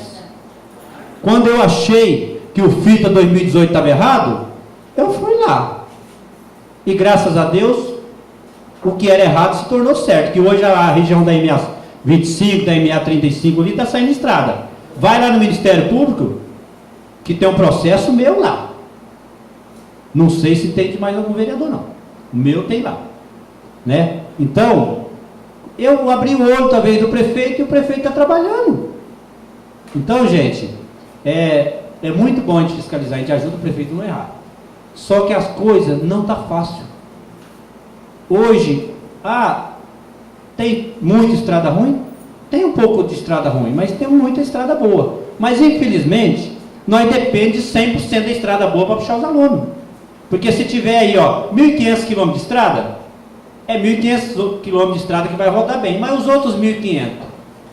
Quando eu achei que o FITA 2018 estava errado, eu fui lá. E graças a Deus, o que era errado se tornou certo. Que hoje a região da MA 25, da MA 35 ali está saindo estrada. Vai lá no Ministério Público, que tem um processo meu lá. Não sei se tem de mais algum vereador, não. O meu tem lá. Né? Então, eu abri o olho talvez do prefeito e o prefeito está trabalhando. Então, gente, é muito bom a gente fiscalizar, a gente ajuda o prefeito a não errar. Só que as coisas não tá fácil. Hoje, tem muita estrada ruim? Tem um pouco de estrada ruim, mas tem muita estrada boa. Mas, infelizmente, nós dependemos de 100% da estrada boa para puxar os alunos. Porque se tiver aí, 1.500 km de estrada, é 1.500 km de estrada que vai rodar bem. Mas os outros 1.500,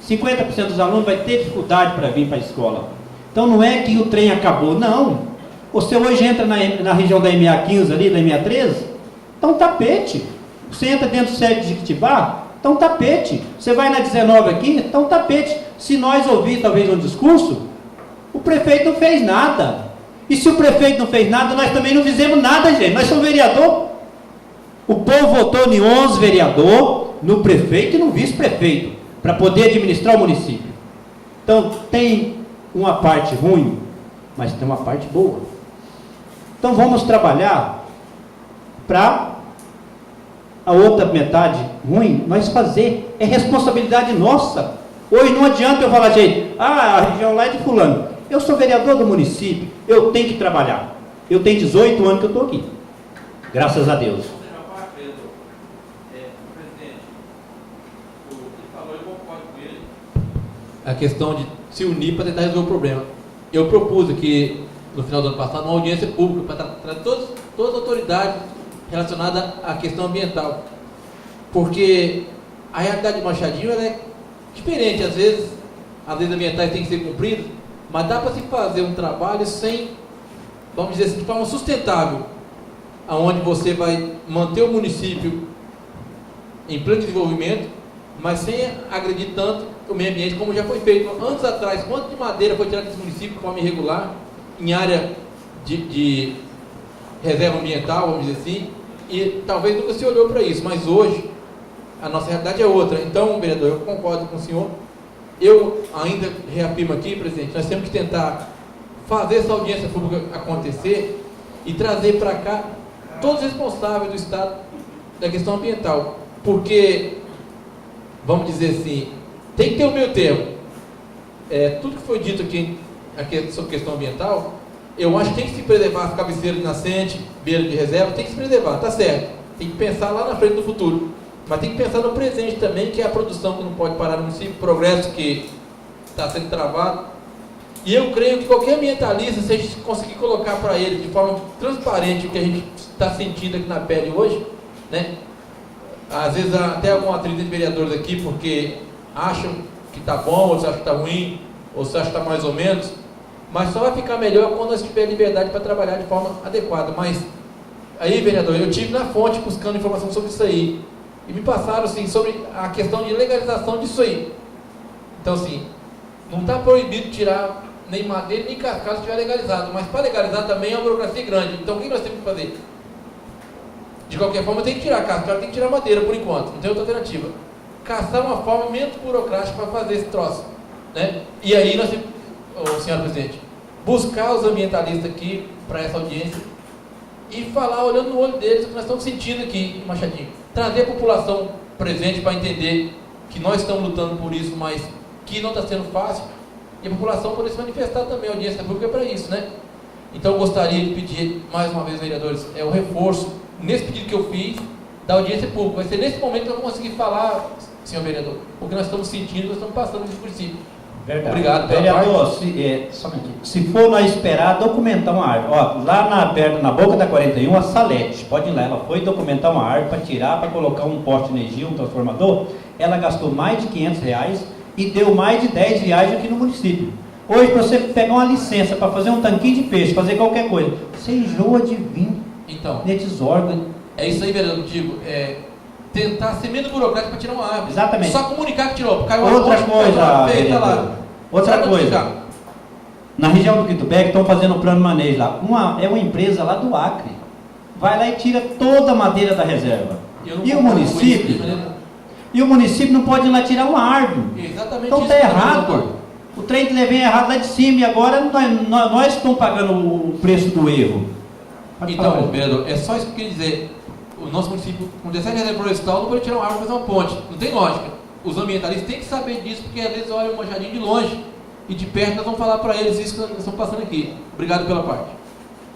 50% dos alunos vai ter dificuldade para vir para a escola. Então não é que o trem acabou, não. Você hoje entra na região da MA15 ali, da MA13, está um tapete. Você entra dentro do sede de Jequitibá, está um tapete. Você vai na 19 aqui, está um tapete. Se nós ouvir talvez um discurso, o prefeito não fez nada. E se o prefeito não fez nada, nós também não fizemos nada, gente. Nós somos vereador. O povo votou em 11 vereador, no prefeito e no vice-prefeito, para poder administrar o município. Então tem uma parte ruim, mas tem uma parte boa. Então vamos trabalhar para a outra metade ruim, nós fazer. É responsabilidade nossa. Hoje não adianta eu falar, gente, a região lá é de fulano. Eu sou vereador do município, eu tenho que trabalhar. Eu tenho 18 anos que eu estou aqui. Graças a Deus. A questão de se unir para tentar resolver o problema. Eu propus aqui, no final do ano passado, uma audiência pública para trazer todas as autoridades relacionadas à questão ambiental. Porque a realidade de Machadinho ela é diferente. Às vezes as leis ambientais têm que ser cumpridas, mas dá para se fazer um trabalho sem, vamos dizer assim, de forma sustentável, aonde você vai manter o município em pleno desenvolvimento, mas sem agredir tanto o meio ambiente, como já foi feito anos atrás. Quanto de madeira foi tirado desse município de forma irregular, em área de reserva ambiental, vamos dizer assim, e talvez nunca se olhou para isso, mas hoje a nossa realidade é outra. Então, vereador, eu concordo com o senhor. Eu ainda reafirmo aqui, presidente, nós temos que tentar fazer essa audiência pública acontecer e trazer para cá todos os responsáveis do Estado da questão ambiental, porque, vamos dizer assim, tem que ter o meio termo. Tudo que foi dito aqui sobre questão ambiental, eu acho que tem que se preservar as cabeceiras de nascente, beira de reserva, tem que se preservar, tá certo. Tem que pensar lá na frente do futuro, mas tem que pensar no presente também, que é a produção que não pode parar no município, o progresso que está sendo travado. E eu creio que qualquer ambientalista, se a gente conseguir colocar para ele de forma transparente o que a gente está sentindo aqui na pele hoje, né? Às vezes até alguma trilha de vereadores aqui, porque acham que está bom, outros acham que está ruim, outros acham que está mais ou menos, mas só vai ficar melhor quando nós tivermos liberdade para trabalhar de forma adequada. Mas aí, vereador, eu estive na fonte buscando informação sobre isso aí, e me passaram assim, sobre a questão de legalização disso aí. Então assim, não está proibido tirar nem madeira nem cascalho se estiver legalizado, mas para legalizar também é uma burocracia grande. Então o que nós temos que fazer? De qualquer forma tem que tirar cascalho, tem que tirar madeira por enquanto, não tem outra alternativa. Caçar uma forma menos burocrática para fazer esse troço, né? E aí nós temos, senhor presidente, buscar os ambientalistas aqui para essa audiência e falar, olhando no olho deles, o que nós estamos sentindo aqui em Machadinho. Trazer a população presente para entender que nós estamos lutando por isso, mas que não está sendo fácil, e a população poder se manifestar também. A audiência pública é para isso, né? Então eu gostaria de pedir, mais uma vez, vereadores, o reforço, nesse pedido que eu fiz, da audiência pública. Vai ser nesse momento que eu vou conseguir falar, senhor vereador, o que nós estamos sentindo, nós estamos passando nesse município. Verdade. Obrigado pela vereador, se for nós esperar, documentar uma árvore. Ó, lá perto, na boca da 41, a Salete, pode ir lá, ela foi documentar uma árvore para tirar, para colocar um poste de energia, um transformador. Ela gastou mais de R$500 e deu mais de 10 viagens aqui no município. Hoje, para você pegar uma licença para fazer um tanquinho de peixe, fazer qualquer coisa, você enjoa de vir nesses órgãos. É isso aí, vereador, digo, tentar ser menos burocrático para tirar uma árvore. Exatamente. Só comunicar que tirou. Caiu uma Outra poste, coisa, feita lá. outra coisa. Na região do Quitubé, estão fazendo o plano de manejo lá. É uma empresa lá do Acre. Vai lá e tira toda a madeira da reserva. E o município? E o município não pode ir lá tirar uma árvore. Exatamente. Então está errado. O trem vem errado lá de cima e agora nós estamos pagando o preço do erro. Então, vereador, é só isso que eu queria dizer. O nosso município, com 17 reserva florestal, não pode tirar uma árvore e fazer uma ponte. Não tem lógica. Os ambientalistas têm que saber disso, porque às vezes olham o Machadinho de longe e de perto nós vamos falar para eles isso que nós estamos passando aqui. Obrigado pela parte.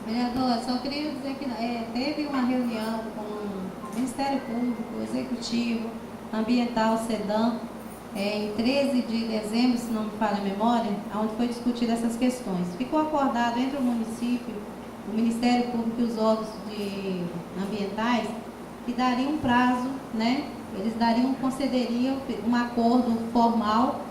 Vereador, só queria dizer que teve uma reunião com o Ministério Público, o Executivo, Ambiental, SEDAM, em 13 de dezembro, se não me falha a memória, onde foi discutida essas questões. Ficou acordado entre o município, o Ministério Público e os órgãos ambientais que daria um prazo, né? Eles concederiam um acordo formal,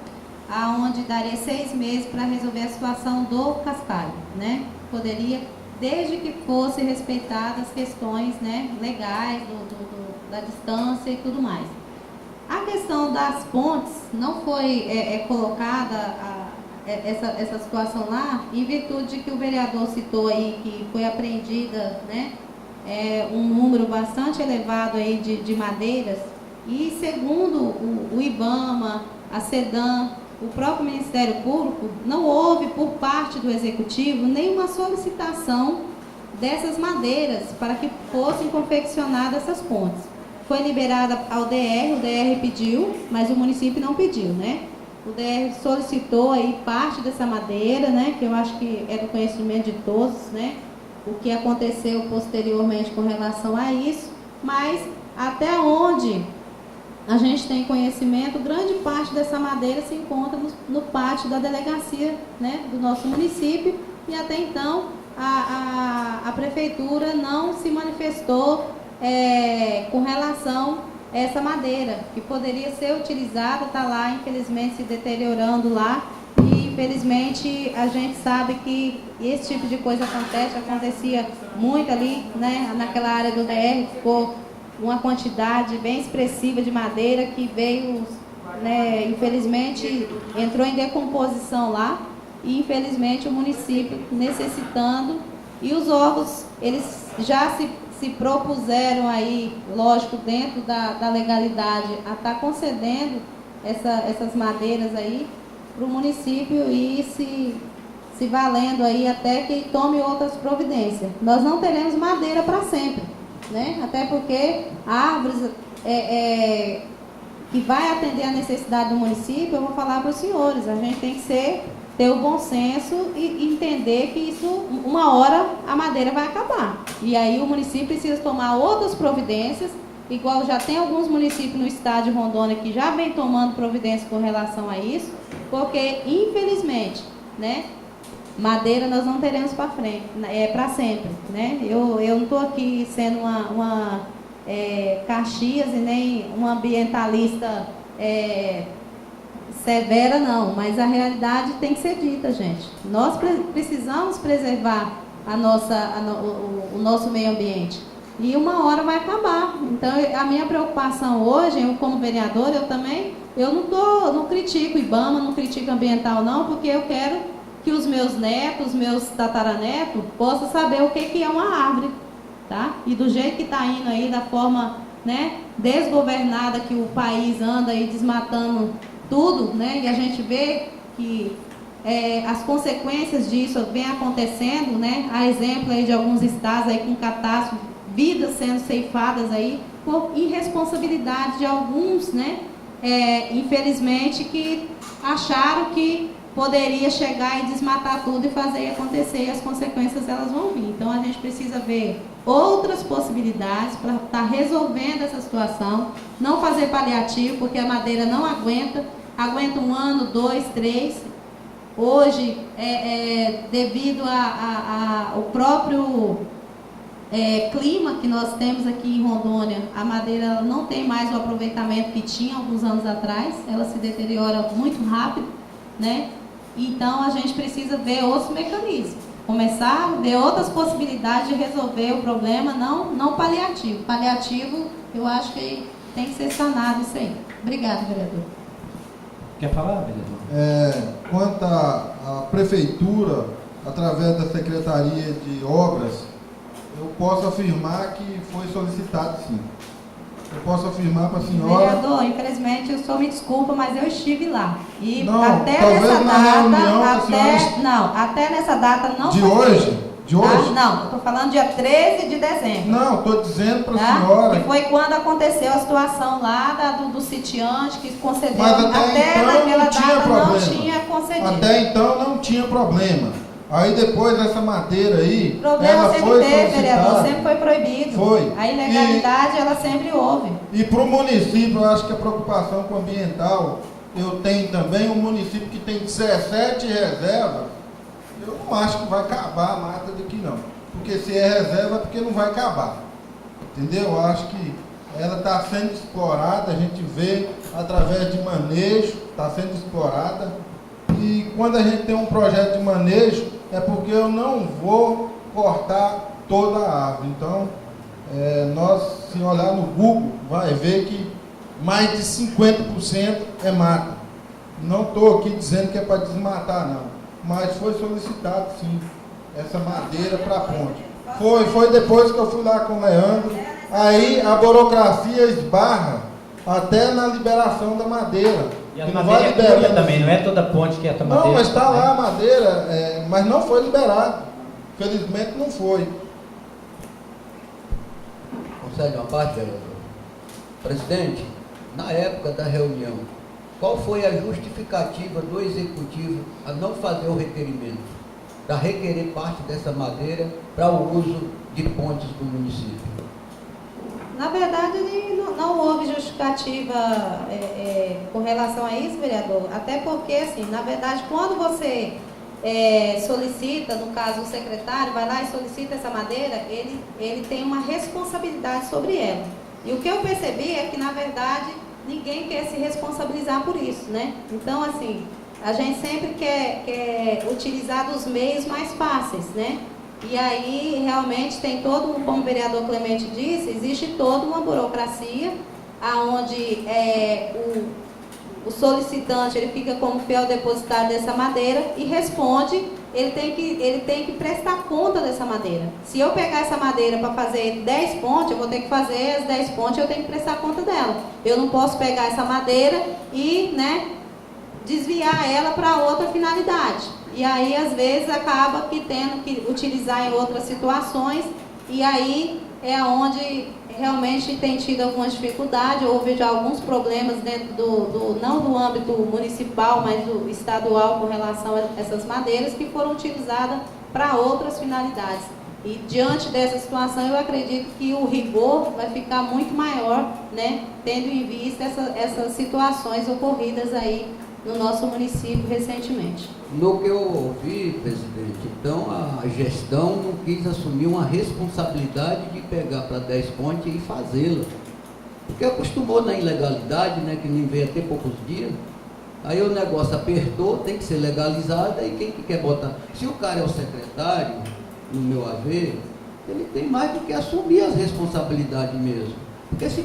aonde daria 6 meses para resolver a situação do cascalho, né? Poderia, desde que fosse respeitadas as questões, né, legais da distância e tudo mais. A questão das pontes não foi colocada essa situação lá, em virtude de que o vereador citou aí que foi apreendida, né, um número bastante elevado aí de madeiras, e segundo o IBAMA, a SEDAM, o próprio Ministério Público, não houve por parte do Executivo nenhuma solicitação dessas madeiras para que fossem confeccionadas essas pontes. foi liberada ao DR, o DR pediu, mas o município não pediu, né? O DR solicitou aí parte dessa madeira, né? Que eu acho que é do conhecimento de todos, né? O que aconteceu posteriormente com relação a isso, mas até onde a gente tem conhecimento, grande parte dessa madeira se encontra no pátio da delegacia, né, do nosso município, e até então a prefeitura não se manifestou com relação a essa madeira, que poderia ser utilizada, está lá, infelizmente, se deteriorando lá, e infelizmente a gente sabe que esse tipo de coisa acontecia muito ali, né, naquela área do DR, ficou uma quantidade bem expressiva de madeira que veio, né, infelizmente, entrou em decomposição lá, e infelizmente o município necessitando, e os órgãos, eles já se propuseram aí, lógico, dentro da legalidade, a estar concedendo essas madeiras aí para o município e se valendo aí até que tome outras providências. Nós não teremos madeira para sempre, né? Até porque árvores que vai atender a necessidade do município, eu vou falar para os senhores, a gente tem que ter o bom senso e entender que isso, uma hora, a madeira vai acabar. E aí o município precisa tomar outras providências, igual já tem alguns municípios no estado de Rondônia que já vem tomando providências com relação a isso, porque, infelizmente, né, madeira nós não teremos para frente, para sempre, né? Eu não estou aqui sendo uma Caxias e nem uma ambientalista severa, não, mas a realidade tem que ser dita, gente. Nós precisamos preservar o nosso meio ambiente. E uma hora vai acabar. Então, a minha preocupação hoje, eu como vereadora, eu não critico IBAMA, não critico ambiental, não, porque eu quero que os meus netos, meus tataranetos, possam saber o que é uma árvore, tá? E do jeito que está indo aí, da forma, né, desgovernada que o país anda aí desmatando tudo, né? E a gente vê que as consequências disso vem acontecendo, né? A exemplo aí de alguns estados aí com catástrofe, vidas sendo ceifadas aí por irresponsabilidade de alguns, né? Infelizmente, que acharam que poderia chegar e desmatar tudo e fazer acontecer, e as consequências elas vão vir. Então a gente precisa ver outras possibilidades para estar resolvendo essa situação, não fazer paliativo, porque a madeira não aguenta 1 ano, 2, 3. Hoje, devido ao próprio clima que nós temos aqui em Rondônia, a madeira ela não tem mais o aproveitamento que tinha alguns anos atrás, ela se deteriora muito rápido, né? Então a gente precisa ver outros mecanismos, começar a ver outras possibilidades de resolver o problema, não paliativo. Paliativo, eu acho que tem que ser sanado isso aí. Obrigada, vereador. Quer falar, vereador? Quanto à prefeitura, através da Secretaria de Obras, eu posso afirmar que foi solicitado, sim. Eu posso afirmar para a senhora... Vereador, infelizmente, o senhor me desculpa, mas eu estive lá. E não, até talvez nessa na data... reunião a senhora... até nessa data não de foi hoje? feito. De hoje? Tá? Não, eu estou falando dia 13 de dezembro. Não, estou dizendo para a tá? senhora... Que foi quando aconteceu a situação lá do sitiante, que concedeu... Mas até então naquela não tinha data problema. não tinha concedido. Até então não tinha problema. Aí depois essa madeira aí, problema ela sempre foi teve, vereador, solicitada. sempre foi proibido. Foi. A ilegalidade, ela sempre houve. E para o município, eu acho que a preocupação com o ambiental, eu tenho também um município que tem 17 reservas, eu não acho que vai acabar a mata daqui não. Porque se é reserva, é porque não vai acabar. Entendeu? Eu acho que ela está sendo explorada, a gente vê através de manejo, está sendo explorada. E quando a gente tem um projeto de manejo, é porque eu não vou cortar toda a árvore. Então, nós, se olhar no Google, vai ver que mais de 50% é mata. Não estou aqui dizendo que é para desmatar, não. Mas foi solicitado, sim, essa madeira para a ponte. Foi depois que eu fui lá com o Leandro. Aí a burocracia esbarra até na liberação da madeira. E a madeira é curta também, não é toda ponte que é a madeira. Não, mas está lá a madeira, mas não foi liberado. Felizmente não foi. Consegue uma parte, vereador? Presidente, na época da reunião, qual foi a justificativa do Executivo a não fazer o requerimento, para requerer parte dessa madeira para o uso de pontes do município? Na verdade, não houve justificativa com relação a isso, vereador, até porque, assim, na verdade, quando você solicita, no caso o secretário, vai lá e solicita essa madeira, ele tem uma responsabilidade sobre ela. E o que eu percebi é que, na verdade, ninguém quer se responsabilizar por isso, né? Então, assim, a gente sempre quer utilizar dos meios mais fáceis, né? E aí, realmente, tem todo, como o vereador Clemente disse, existe toda uma burocracia, onde o solicitante ele fica como fiel depositário dessa madeira e responde, ele tem que prestar conta dessa madeira. Se eu pegar essa madeira para fazer 10 pontes, eu vou ter que fazer as 10 pontes, eu tenho que prestar conta dela. Eu não posso pegar essa madeira e, né, desviar ela para outra finalidade. E aí, às vezes, acaba que tendo que utilizar em outras situações, e aí é onde realmente tem tido algumas dificuldades, houve já alguns problemas dentro não do âmbito municipal, mas do estadual com relação a essas madeiras que foram utilizadas para outras finalidades. E diante dessa situação, eu acredito que o rigor vai ficar muito maior, né, tendo em vista essas situações ocorridas aí no nosso município recentemente. No que eu ouvi, presidente, então a gestão não quis assumir uma responsabilidade de pegar para 10 pontes e fazê-la. Porque acostumou na ilegalidade, né, que nem veio até poucos dias. Aí o negócio apertou, tem que ser legalizado, e quem que quer botar? Se o cara é o secretário, no meu haver, ele tem mais do que assumir as responsabilidades mesmo. Porque se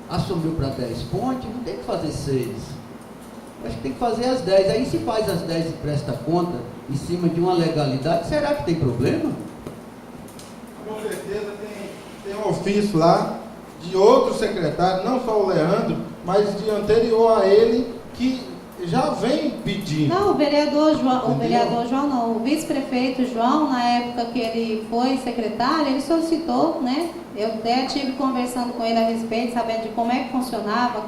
assumiu para 10 pontes, não tem que fazer 6. Acho que tem que fazer as 10. Aí se faz as 10 e presta conta em cima de uma legalidade, será que tem problema? Com certeza tem um ofício lá de outro secretário, não só o Leandro, mas de anterior a ele, que já vem pedindo. Não, o vereador João não, o vice-prefeito João, na época que ele foi secretário, ele solicitou, né? Eu até estive conversando com ele a respeito, sabendo de como é que funcionava,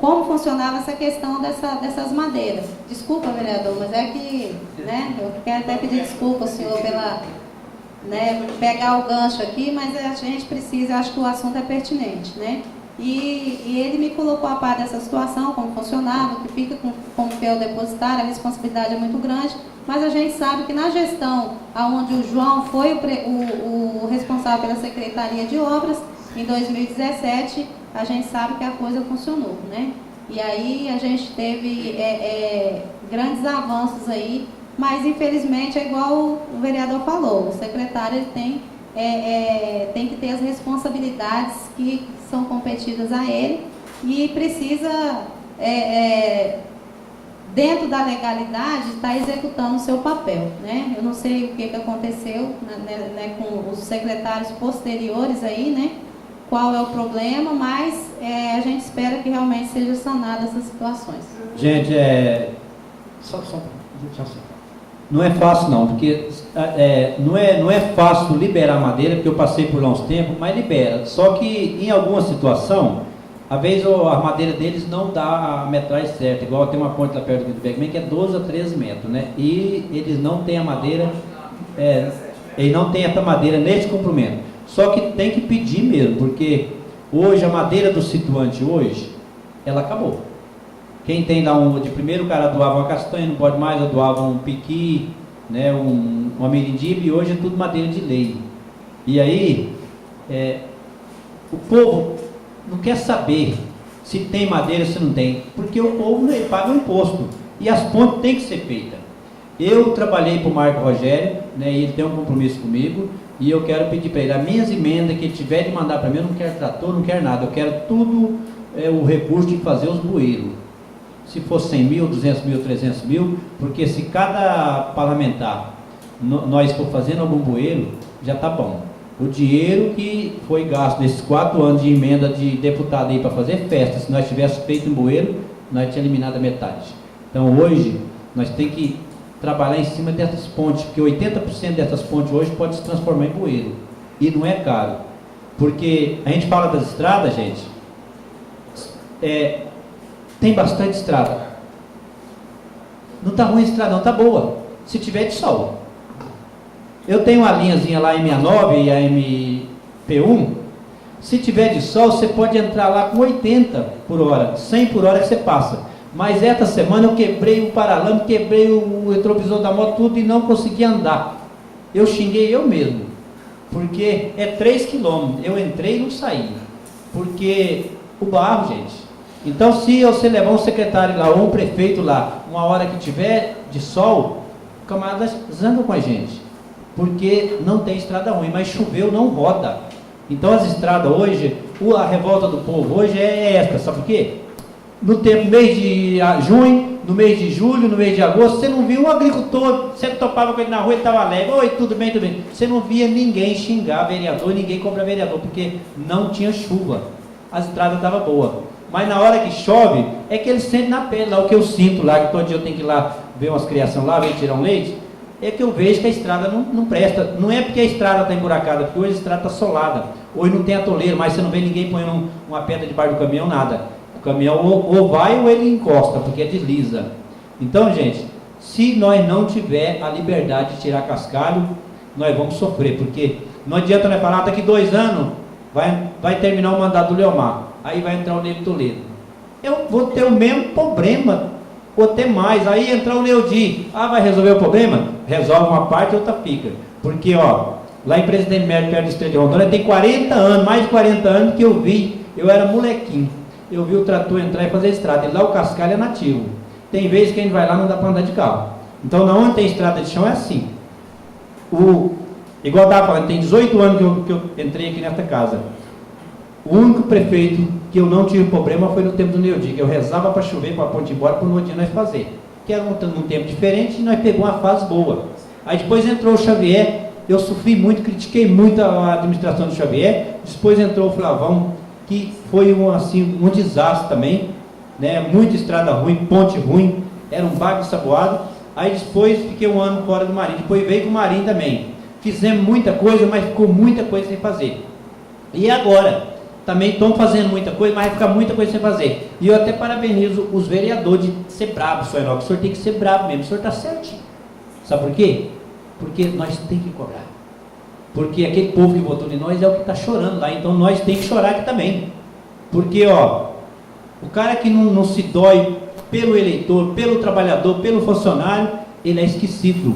como funcionava essa questão dessas madeiras. Desculpa, vereador, mas é que, né, eu quero até pedir desculpa ao senhor pela, né, pegar o gancho aqui, mas a gente precisa, acho que o assunto é pertinente, né? E ele me colocou a par dessa situação, como funcionava, que fica como fiel depositário, a responsabilidade é muito grande, mas a gente sabe que na gestão, onde o João foi o responsável pela Secretaria de Obras, em 2017, a gente sabe que a coisa funcionou, né? E aí a gente teve grandes avanços aí, mas infelizmente é igual o vereador falou, o secretário ele tem que ter as responsabilidades que são competidas a ele e precisa, dentro da legalidade, estar executando o seu papel, né? Eu não sei o que aconteceu, né, com os secretários posteriores aí, né? Qual é o problema, mas a gente espera que realmente seja sanada essas situações. Gente, não é fácil não, porque não é fácil liberar madeira, porque eu passei por lá uns tempos, mas libera. Só que em alguma situação, às vezes a madeira deles não dá a metragem certa, igual tem uma ponte lá perto do Beckman que é 12 a 13 metros, né? E eles não têm a madeira, eles não têm essa madeira nesse comprimento. Só que tem que pedir mesmo, porque hoje a madeira do situante hoje, ela acabou. Quem tem lá de primeiro o cara doava uma castanha, não pode mais, doava um piqui, né, uma mirindiba, e hoje é tudo madeira de lei. E aí, o povo não quer saber se tem madeira ou se não tem, porque o povo paga o imposto, e as pontes têm que ser feitas. Eu trabalhei para o Marco Rogério, né, e ele tem um compromisso comigo, e eu quero pedir para ele, as minhas emendas que ele tiver de mandar para mim, eu não quero trator, não quero nada, eu quero tudo, o recurso de fazer os bueiros. Se for 100 mil, 200 mil, 300 mil, porque se cada parlamentar, nós for fazendo algum bueiro, já está bom. O dinheiro que foi gasto nesses 4 anos de emenda de deputado aí para fazer festa, se nós tivéssemos feito um bueiro, nós tínhamos eliminado a metade. Então hoje, nós temos que trabalhar em cima dessas pontes, porque 80% dessas pontes hoje pode se transformar em bueiro, e não é caro. Porque a gente fala das estradas, gente, tem bastante estrada. Não está ruim a estrada, não, está boa, se tiver de sol. Eu tenho uma linhazinha lá, M69 e a MP1, se tiver de sol, você pode entrar lá com 80 por hora, 100 por hora que você passa. Mas essa semana eu quebrei o paralama, quebrei o retrovisor da moto, tudo, e não consegui andar. Eu xinguei eu mesmo, porque é 3 km, eu entrei e não saí, porque o barro, gente. Então, se você levar um secretário lá, ou um prefeito lá, uma hora que tiver de sol, o camarada zanga com a gente, porque não tem estrada ruim, mas choveu, não roda. Então, as estradas hoje, a revolta do povo hoje é essa, sabe por quê? No mês de junho, no mês de julho, no mês de agosto, você não via um agricultor, você topava com ele na rua, ele estava alegre, oi, tudo bem, tudo bem. Você não via ninguém xingar vereador, ninguém cobrar vereador, porque não tinha chuva, as estradas estavam boas. Mas na hora que chove, é que eles sentem na pele, lá o que eu sinto lá, que todo dia eu tenho que ir lá ver umas criações lá, ver tirar um leite, é que eu vejo que a estrada não presta. Não é porque a estrada está emburacada, porque hoje a estrada está solada, hoje não tem atoleiro, mas você não vê ninguém põendo uma pedra debaixo do caminhão, nada. O caminhão ou vai ou ele encosta, porque desliza. Então, gente, se nós não tiver a liberdade de tirar cascalho, nós vamos sofrer, porque não adianta nós falar, daqui 2 anos vai terminar o mandato do Leomar, aí vai entrar o Neide Toledo. Eu vou ter o mesmo problema, ou até mais. Aí entrar o Neudi, vai resolver o problema? Resolve uma parte e outra fica. Porque, lá em Presidente Médio, perto do Estreito de Rondônia, tem 40 anos, mais de 40 anos que eu vi, eu era molequinho, eu vi o trator entrar e fazer estrada, e lá o cascalho é nativo. Tem vezes que a gente vai lá, não dá para andar de carro. Então, na onde tem estrada de chão é assim. Igual eu estava falando, tem 18 anos que eu entrei aqui nesta casa. O único prefeito que eu não tive problema foi no tempo do Neudi, que eu rezava para chover, para a ponte ir embora, para o outro dia nós fazer. Que era um tempo diferente e nós pegamos uma fase boa. Aí depois entrou o Xavier, eu sofri muito, critiquei muito a administração do Xavier. Depois entrou o Flavão, que foi um desastre também, né? Muita estrada ruim, ponte ruim, era um bago saboado. Aí depois fiquei 1 ano fora do Marinho, depois veio com o Marinho também. Fizemos muita coisa, mas ficou muita coisa sem fazer. E agora? Também estão fazendo muita coisa, mas vai ficar muita coisa sem fazer. E eu até parabenizo os vereadores de ser bravo, senhor Enoque. O senhor tem que ser bravo mesmo, o senhor está certinho. Sabe por quê? Porque nós temos que cobrar. Porque aquele povo que votou em nós é o que está chorando lá, então nós temos que chorar aqui também. Porque, o cara que não se dói pelo eleitor, pelo trabalhador, pelo funcionário, ele é esquecido.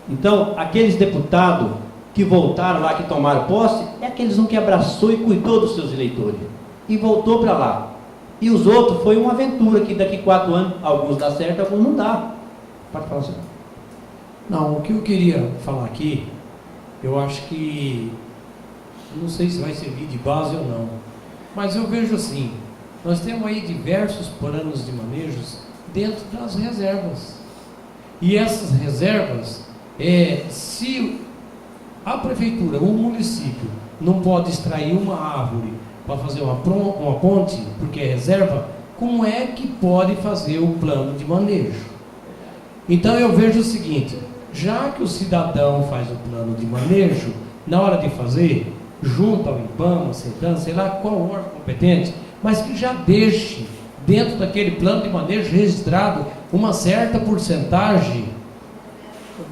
Então, aqueles deputados que voltaram lá, que tomaram posse, é aqueles que abraçou e cuidou dos seus eleitores, e voltou para lá. E os outros, foi uma aventura, que daqui 4 anos, alguns dá certo, alguns não dá. Pode falar, senhor. Não, o que eu queria falar aqui, eu acho que, não sei se vai servir de base ou não, mas eu vejo assim, nós temos aí diversos planos de manejos dentro das reservas. E essas reservas, se a prefeitura, o município, não pode extrair uma árvore para fazer uma ponte, porque é reserva, como é que pode fazer o plano de manejo? Então eu vejo o seguinte, já que o cidadão faz o plano de manejo, na hora de fazer, junto ao IBAMA, CETAM, sei lá qual órgão competente, mas que já deixe dentro daquele plano de manejo registrado uma certa porcentagem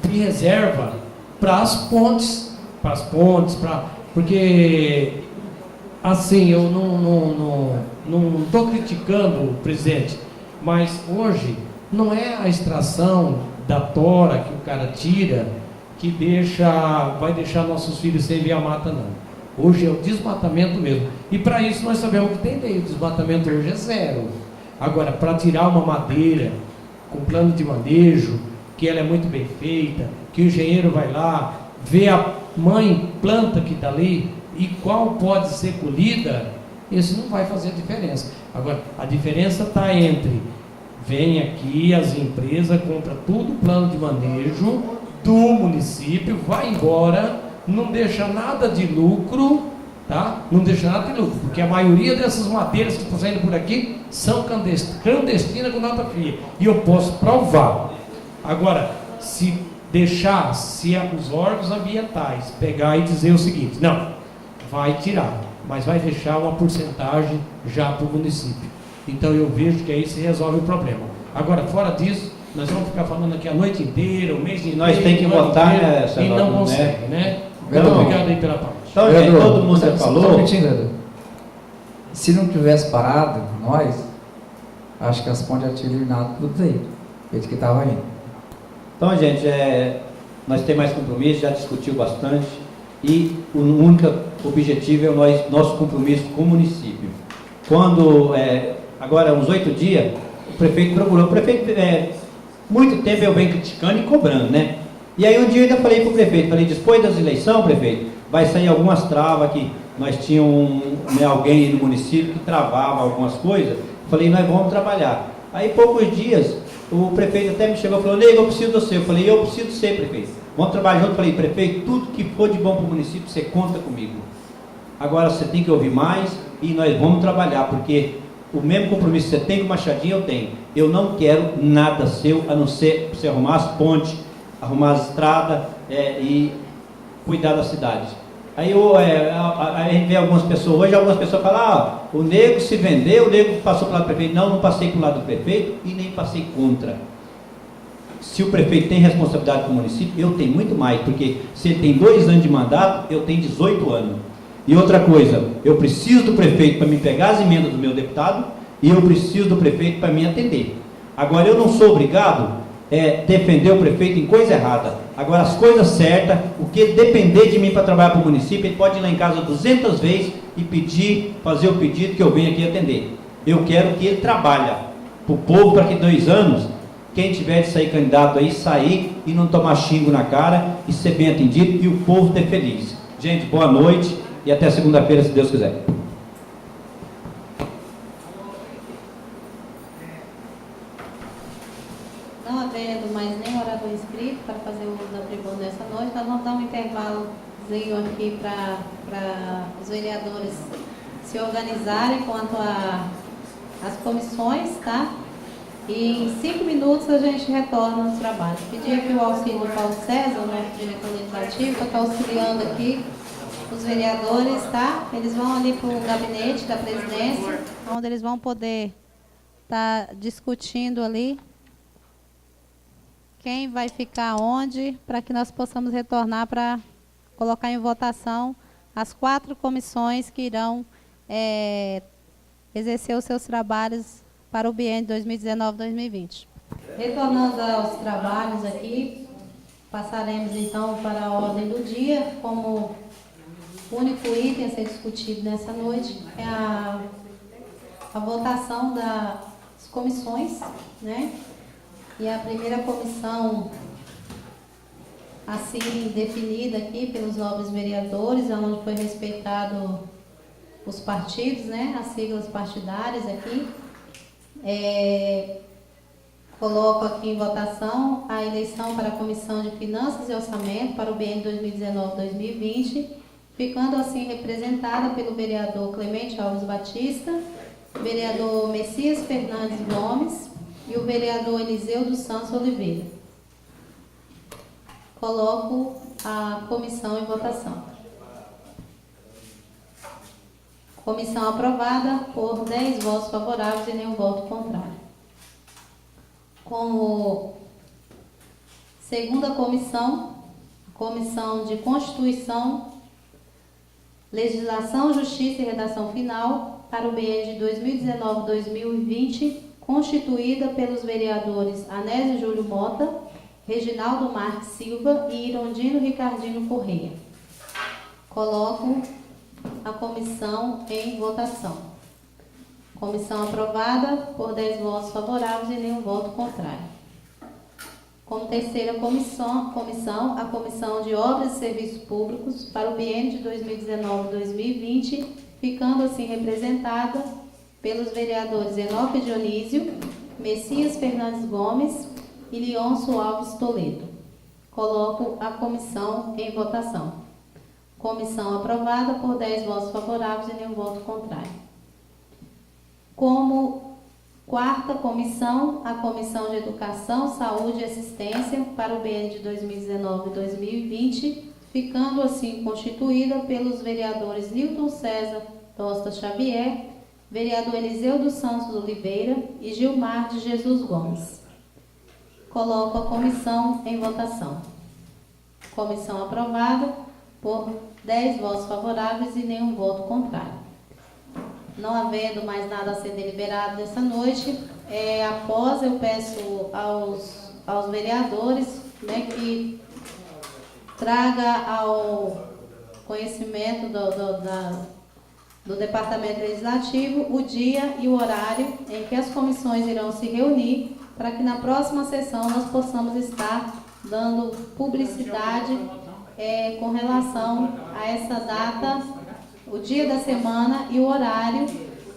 de reserva para as pontes, porque assim, eu não estou criticando o presidente, mas hoje não é a extração da tora que o cara tira que vai deixar nossos filhos sem ver a mata, não. Hoje é o desmatamento mesmo. E para isso nós sabemos que tem lei, o desmatamento hoje é 0. Agora, para tirar uma madeira com plano de manejo, que ela é muito bem feita, que o engenheiro vai lá, vê a mãe planta que está ali e qual pode ser colhida, isso não vai fazer diferença. Agora, a diferença está entre vem aqui as empresas, compra tudo plano de manejo do município, vai embora, não deixa nada de lucro, tá? Não deixa nada de lucro, porque a maioria dessas madeiras que estão saindo por aqui são clandestinas com nota fria, e eu posso provar. Agora, se os órgãos ambientais pegar e dizer o seguinte, não, vai tirar, mas vai deixar uma porcentagem já para o município. Então eu vejo que aí se resolve o problema. Agora, fora disso, nós vamos ficar falando aqui a noite inteira, o mês inteiro. Nós temos que votar, né, e não consegue, né? Vereador, Então, obrigado aí pela parte. Então, gente, todo mundo já só falou. um minutinho, vereador. Se não tivesse parado, nós, acho que as pontes já tinham eliminado tudo aí. Ele que estava indo. Então, gente, nós temos mais compromisso, já discutiu bastante. E o único objetivo é o nosso compromisso com o município. Quando, agora, uns 8 dias, o prefeito procurou. O prefeito, muito tempo eu venho criticando e cobrando, né? E aí um dia eu ainda falei para o prefeito, depois das eleições, prefeito, vai sair algumas travas que nós tínhamos alguém no município que travava algumas coisas. Falei, nós vamos trabalhar. Aí poucos dias, o prefeito até me chegou e falou, Nego, eu preciso de você. Eu falei, eu preciso de você, prefeito. Vamos trabalhar junto. Eu falei, prefeito, tudo que for de bom para o município, você conta comigo. Agora você tem que ouvir mais e nós vamos trabalhar, porque o mesmo compromisso que você tem com o Machadinho, eu tenho. Eu não quero nada seu, a não ser você arrumar as pontes, arrumar as estradas e cuidar da cidade. Aí a gente vê algumas pessoas, hoje algumas pessoas falam, o Nego se vendeu, o Nego passou para o lado do prefeito. Não, não passei para o lado do prefeito e nem passei contra. Se o prefeito tem responsabilidade com o município, eu tenho muito mais, porque se ele tem 2 anos de mandato, eu tenho 18 anos. E outra coisa, eu preciso do prefeito para me pegar as emendas do meu deputado e eu preciso do prefeito para me atender. Agora, eu não sou obrigado a defender o prefeito em coisa errada. Agora, as coisas certas, o que depender de mim para trabalhar para o município, ele pode ir lá em casa 200 vezes e fazer o pedido que eu venho aqui atender. Eu quero que ele trabalhe para o povo, para que 2 anos, quem tiver de sair candidato aí, sair e não tomar xingo na cara e ser bem atendido e o povo ter feliz. Gente, boa noite e até segunda-feira, se Deus quiser. Não havendo mais nenhum orador inscrito para fazer o uso da tribuna nessa noite, nós vamos dar um intervalozinho aqui para os vereadores se organizarem quanto às comissões, tá? E em 5 minutos a gente retorna aos trabalhos. Pedir aqui o auxílio do Paulo César, nosso diretor legislativo, que está auxiliando aqui os vereadores, tá? Eles vão ali para o gabinete da presidência, onde eles vão poder estar discutindo ali quem vai ficar onde, para que nós possamos retornar para colocar em votação as 4 comissões que irão exercer os seus trabalhos para o biênio 2019-2020. Retornando aos trabalhos aqui, passaremos então para a ordem do dia. Como único item a ser discutido nessa noite é a votação das comissões, né? E a primeira comissão assim definida aqui pelos nobres vereadores, onde foi respeitado os partidos, né? As siglas partidárias aqui. Coloco aqui em votação a eleição para a Comissão de Finanças e Orçamento para o biênio 2019-2020, ficando assim representada pelo vereador Clemente Alves Batista, vereador Messias Fernandes Gomes e o vereador Eliseu dos Santos Oliveira. Coloco a comissão em votação. Comissão aprovada por 10 votos favoráveis e nenhum voto contrário. Como segunda comissão, Comissão de Constituição, Legislação, Justiça e Redação Final para o biênio de 2019-2020, constituída pelos vereadores Anésio Júlio Mota, Reginaldo Marques Silva e Irondino Ricardino Correia. Coloco a comissão em votação. Comissão aprovada por 10 votos favoráveis e nenhum voto contrário. Como terceira comissão, a Comissão de Obras e Serviços Públicos para o biênio de 2019-2020, ficando assim representada pelos vereadores Enoque Dionísio, Messias Fernandes Gomes e Leôncio Alves Toledo. Coloco a comissão em votação. Comissão aprovada por 10 votos favoráveis e nenhum voto contrário. Como quarta comissão, a Comissão de Educação, Saúde e Assistência para o biênio de 2019-2020, ficando assim constituída pelos vereadores Nilton César Tosta Xavier, vereador Eliseu dos Santos Oliveira e Gilmar de Jesus Gomes. Coloco a comissão em votação. Comissão aprovada por 10 votos favoráveis e nenhum voto contrário. Não havendo mais nada a ser deliberado nessa noite, após eu peço aos vereadores, né, que traga ao conhecimento do Departamento Legislativo o dia e o horário em que as comissões irão se reunir, para que na próxima sessão nós possamos estar dando publicidade com relação a essa data, o dia da semana e o horário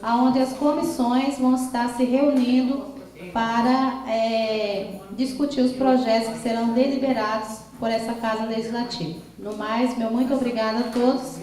onde as comissões vão estar se reunindo para discutir os projetos que serão deliberados por essa Casa Legislativa. No mais, meu muito obrigada a todos.